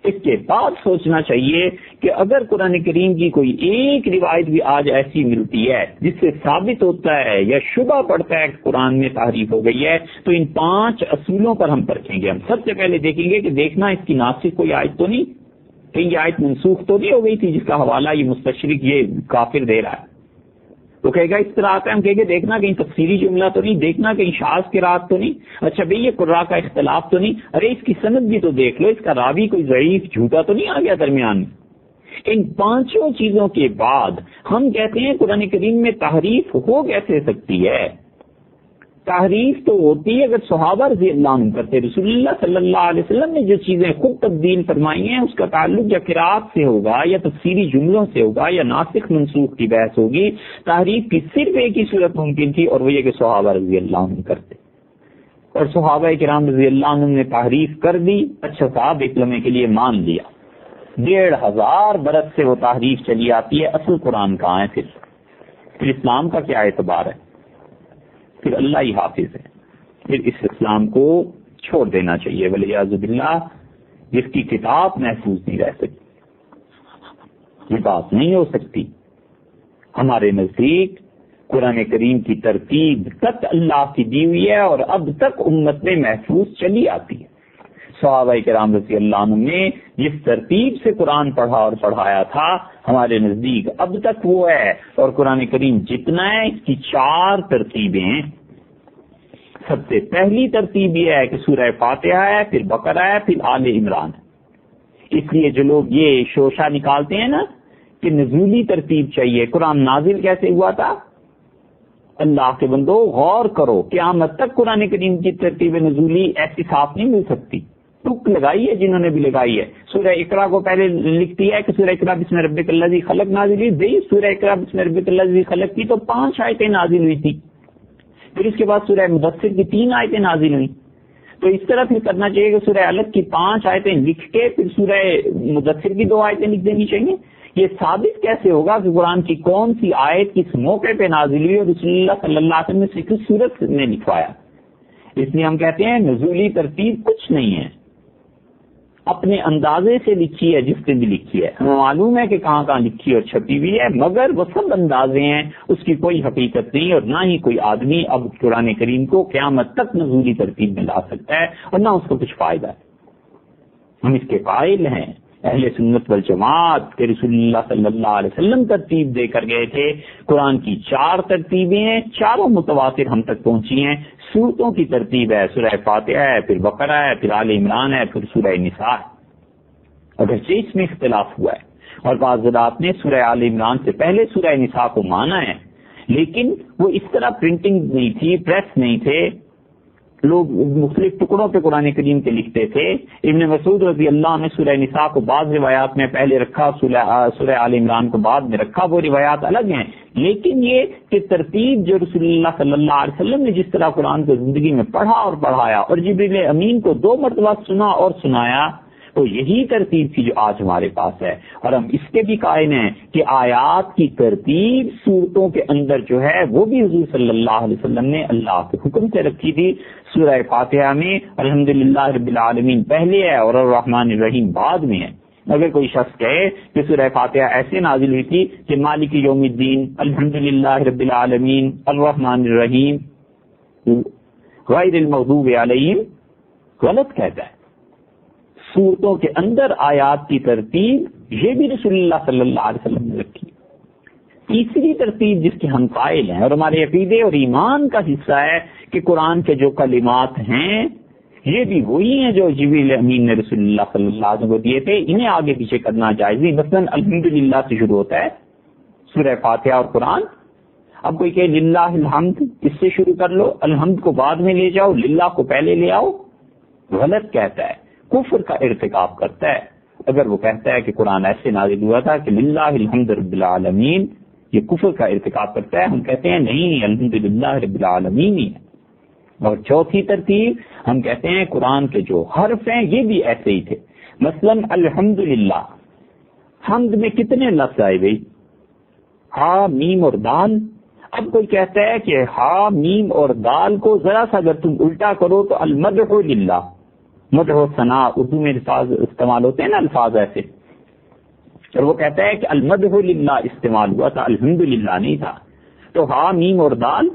اس کے بعد سوچنا چاہیے کہ اگر قرآن کریم کی کوئی ایک روایت بھی آج ایسی ملتی ہے جس سے ثابت ہوتا ہے یا شبہ پڑتا ہے کہ قرآن میں تحریف ہو گئی ہے، تو ان 5 اصولوں پر ہم پرکھیں گے۔ ہم سب سے پہلے دیکھیں گے کہ دیکھنا اس کی ناسخ کوئی آیت تو نہیں، کہیں یہ آیت منسوخ تو نہیں ہو گئی تھی جس کا حوالہ یہ مستشرق یہ کافر دے رہا ہے۔ تو کہے گا اس طرح آتا ہے، ہم کہیں گے دیکھنا کہیں تفسیری جملہ تو نہیں، دیکھنا کہیں شاذ قرات تو نہیں، اچھا بھئی یہ قراء کا اختلاف تو نہیں، ارے اس کی سند بھی تو دیکھ لو، اس کا راوی کوئی ضعیف جھوٹا تو نہیں آ گیا درمیان میں۔ ان 5 چیزوں کے بعد ہم کہتے ہیں قرآن کریم میں تحریف ہو کیسے سکتی ہے؟ تحریف تو ہوتی ہے اگر صحابہ رضی اللہ عنہ کرتے، رسول اللہ صلی اللہ علیہ وسلم نے جو چیزیں خود تبدیل فرمائی ہیں اس کا تعلق یا قرات سے ہوگا یا تفسیری جملوں سے ہوگا یا ناسخ منسوخ کی بحث ہوگی۔ تحریف کی صرف ایک ہی صورت ممکن تھی، اور وہ یہ کہ صحابہ رضی اللہ عنہ کرتے، اور صحابہ کرام رضی اللہ عنہ نے تحریف کر دی، اچھا صاحب ایک لمحے کے لیے مان لیا، 1500 برس سے وہ تحریف چلی آتی ہے، اصل قرآن کہاں ہے؟ پھر اسلام کا کیا اعتبار ہے؟ پھر اللہ ہی حافظ ہے، پھر اس اسلام کو چھوڑ دینا چاہیے، والعیاذ باللہ، جس کی کتاب محفوظ نہیں رہ سکتی۔ یہ بات نہیں ہو سکتی۔ ہمارے نزدیک قرآن کریم کی ترتیب تک اللہ کی دی ہوئی ہے، اور اب تک امت میں محفوظ چلی آتی ہے۔ صحابہ کرام رضی اللہ عنہ نے جس ترتیب سے قرآن پڑھا اور پڑھایا تھا، ہمارے نزدیک اب تک وہ ہے، اور قرآن کریم جتنا ہے اس کی 4 ترتیبیں ہیں۔ سب سے پہلی ترتیب یہ ہے کہ سورہ فاتحہ ہے، پھر بقرہ ہے، پھر آل عمران ہے۔ اس لیے جو لوگ یہ شوشہ نکالتے ہیں نا کہ نزولی ترتیب چاہیے، قرآن نازل کیسے ہوا تھا؟ اللہ کے بندو غور کرو، قیامت تک قرآن کریم کی ترتیب نزولی ایسی صاف نہیں مل سکتی۔ ٹک لگائی ہے جنہوں نے بھی لگائی ہے۔ سورہ اقرا کو پہلے لکھتی ہے کہ سورہ اقرا بسم ربک الذی خلق نازل ہوئی، بھئی سورہ اقرا بسم ربک الذی خلق کی تو 5 آیتیں نازل ہوئی تھی، پھر اس کے بعد سورہ مدثر کی 3 آیتیں نازل ہوئی۔ تو اس طرح پھر کرنا چاہیے کہ سورہ علق کی 5 آیتیں لکھ کے پھر سورہ مدثر کی 2 آیتیں لکھ دینی چاہیے۔ یہ ثابت کیسے ہوگا کہ قرآن کی کون سی آیت کس موقع پہ نازل ہوئی اور رسول اللہ صلی اللہ علیہ وسلم نے کس صورت میں لکھوایا؟ اس لیے ہم کہتے ہیں نزولی ترتیب کچھ نہیں ہے، اپنے اندازے سے لکھی ہے جس نے بھی لکھی ہے، ہمیں معلوم ہے کہ کہاں کہاں لکھی اور چھپی ہوئی ہے، مگر وہ سب اندازے ہیں، اس کی کوئی حقیقت نہیں، اور نہ ہی کوئی آدمی اب قرآن کریم کو قیامت تک نزولی ترتیب میں لا سکتا ہے اور نہ اس کو کچھ فائدہ ہے۔ ہم اس کے قائل ہیں، اہل سنت والجماعت کے رسول اللہ صلی اللہ علیہ وسلم ترتیب دے کر گئے تھے۔ قرآن کی 4 ترتیبیں ہیں، چاروں متواتر ہم تک پہنچی ہیں۔ سورتوں کی ترتیب ہے، سورہ فاتحہ ہے، پھر بقرہ ہے، پھر آل عمران ہے، پھر سورہ نساء ہے۔ اگرچہ اس میں اختلاف ہوا ہے اور بعض حضرات نے سورہ آل عمران سے پہلے سورہ نساء کو مانا ہے، لیکن وہ اس طرح پرنٹنگ نہیں تھی، پریس نہیں تھے، لوگ مختلف ٹکڑوں پہ قرآن کریم کے لکھتے تھے۔ ابن مسعود رضی اللہ عنہ سورہ نساء کو بعض روایات میں پہلے رکھا، سورہ آل عمران کو بعد میں رکھا، وہ روایات الگ ہیں، لیکن یہ کہ ترتیب جو رسول اللہ صلی اللہ علیہ وسلم نے جس طرح قرآن کو زندگی میں پڑھا اور پڑھایا اور جبریل امین کو 2 مرتبہ سنا اور سنایا، تو یہی ترتیب تھی جو آج ہمارے پاس ہے۔ اور ہم اس کے بھی قائل ہیں کہ آیات کی ترتیب صورتوں کے اندر جو ہے وہ بھی حضور صلی اللہ علیہ وسلم نے اللہ کے حکم سے رکھی تھی۔ سورہ فاتحہ میں الحمدللہ رب العالمین پہلے ہے اور الرحمن الرحیم بعد میں ہے۔ اگر کوئی شخص کہے کہ سورہ فاتحہ ایسے نازل ہوئی تھی کہ مالک یوم الدین، الحمدللہ رب العالمین، الرحمن الرحیم، غیر المغضوب علیہم، غلط کہتا ہے۔ سورتوں کے اندر آیات کی ترتیب یہ بھی رسول اللہ صلی اللہ علیہ وسلم نے رکھی۔ تیسری ترتیب جس کے ہم قائل ہیں اور ہمارے عقیدے اور ایمان کا حصہ ہے کہ قرآن کے جو کلمات ہیں یہ بھی وہی ہیں جو جبریل امین نے رسول اللہ صلی اللہ علیہ وسلم کو دیے تھے، انہیں آگے پیچھے کرنا جائز نہیں۔ مثلاً الحمدللہ سے شروع ہوتا ہے سورہ فاتحہ اور قرآن۔ اب کوئی کہ للہ الحمد، اس سے شروع کر لو، الحمد کو بعد میں لے جاؤ، للہ کو پہلے لے آؤ، غلط کہتا ہے، کفر کا ارتکاب کرتا ہے۔ اگر وہ کہتا ہے کہ قرآن ایسے نازل ہوا تھا کہ للہ الحمد رب العالمین، یہ کفر کا ارتکاب کرتا ہے۔ ہم کہتے ہیں نہیں، الحمدللہ رب العالمین ہی ہے۔ اور چوتھی ترتیب ہم کہتے ہیں قرآن کے جو حرف ہیں یہ بھی ایسے ہی تھے۔ مثلا الحمدللہ، حمد میں کتنے لفظ آئے بھائی؟ ہا، میم اور دال۔ اب کوئی کہتا ہے کہ ہا، میم اور دال کو ذرا سا اگر تم الٹا کرو تو المدح للہ، مدح و ثنا، اردو میں الفاظ استعمال ہوتے ہیں نا الفاظ ایسے، اور وہ کہتا ہے کہ المدح للہ استعمال ہوا تھا، الحمدللہ نہیں تھا۔ تو ہا، میم اور دال،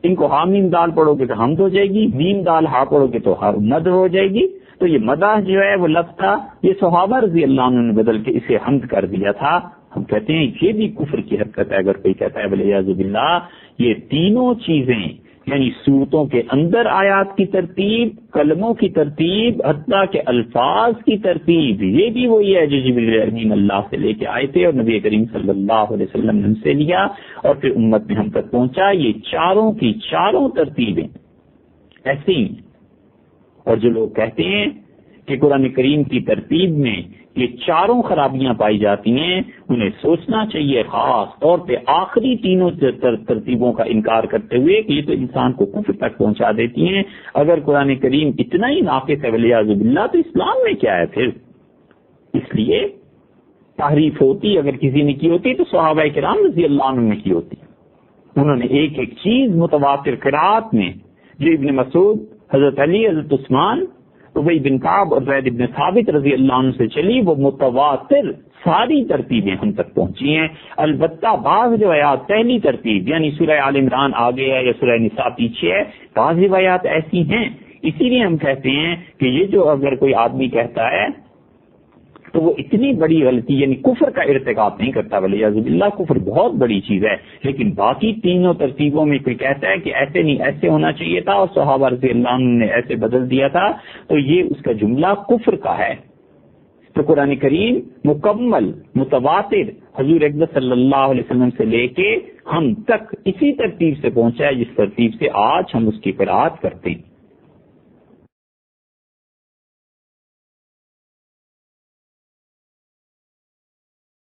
ان کو ہا میم دال پڑھو گے تو حمد ہو جائے گی، میم دال ہا پڑھو گے تو مدح ہو جائے گی۔ تو یہ مدح جو ہے وہ لفظ تھا، یہ صحابہ رضی اللہ عنہ نے بدل کے اسے حمد کر دیا تھا۔ ہم کہتے ہیں یہ بھی کفر کی حرکت ہے۔ اگر کوئی کہتا ہے ولیعاذ باللہ، یہ تینوں چیزیں یعنی صورتوں کے اندر آیات کی ترتیب، کلموں کی ترتیب، حتیٰ کہ الفاظ کی ترتیب، یہ بھی وہی ہے جو جبریل امین اللہ سے لے کے آئے تھے اور نبی کریم صلی اللہ علیہ وسلم نے ہم سے لیا اور پھر امت میں ہم تک پہنچا۔ یہ چاروں کی چاروں ترتیبیں ایسے ہی۔ اور جو لوگ کہتے ہیں کہ قرآن کریم کی ترتیب میں یہ چاروں خرابیاں پائی جاتی ہیں، انہیں سوچنا چاہیے خاص طور پہ آخری تینوں ترتیبوں کا انکار کرتے ہوئے کہ یہ تو انسان کو کفر تک پہنچا دیتی ہیں۔ اگر قرآن کریم اتنا ہی ناقص ہے ولیعاذ باللہ تو اسلام میں کیا ہے پھر؟ اس لیے تحریف ہوتی اگر کسی نے کی ہوتی تو صحابہ کرام رضی اللہ عنہ نے کی ہوتی۔ انہوں نے ایک ایک چیز متواتر قرات میں، جو ابن مسعود، حضرت علی، حضرت عثمان، ابی بن کعب اور زید بن ثابت رضی اللہ عنہ سے چلی، وہ متواتر ساری ترتیبیں ہم تک پہنچی ہیں۔ البتہ بعض روایات پہلی ترتیب یعنی سورہ آل عمران آگے ہے یا سورہ نساء پیچھے ہے، بعض روایات ایسی ہیں۔ اسی لیے ہم کہتے ہیں کہ یہ جو اگر کوئی آدمی کہتا ہے تو وہ اتنی بڑی غلطی یعنی کفر کا ارتکاب نہیں کرتا، ولیعاذ باللہ کفر بہت بڑی چیز ہے، لیکن باقی تینوں ترتیبوں میں کوئی کہتا ہے کہ ایسے نہیں، ایسے ہونا چاہیے تھا اور صحابہ رضی اللہ عنہ نے ایسے بدل دیا تھا، تو یہ اس کا جملہ کفر کا ہے۔ تو قرآن کریم مکمل متواتر حضور اکبر صلی اللہ علیہ وسلم سے لے کے ہم تک اسی ترتیب سے پہنچا ہے جس ترتیب سے آج ہم اس کی قرآت کرتے ہیں۔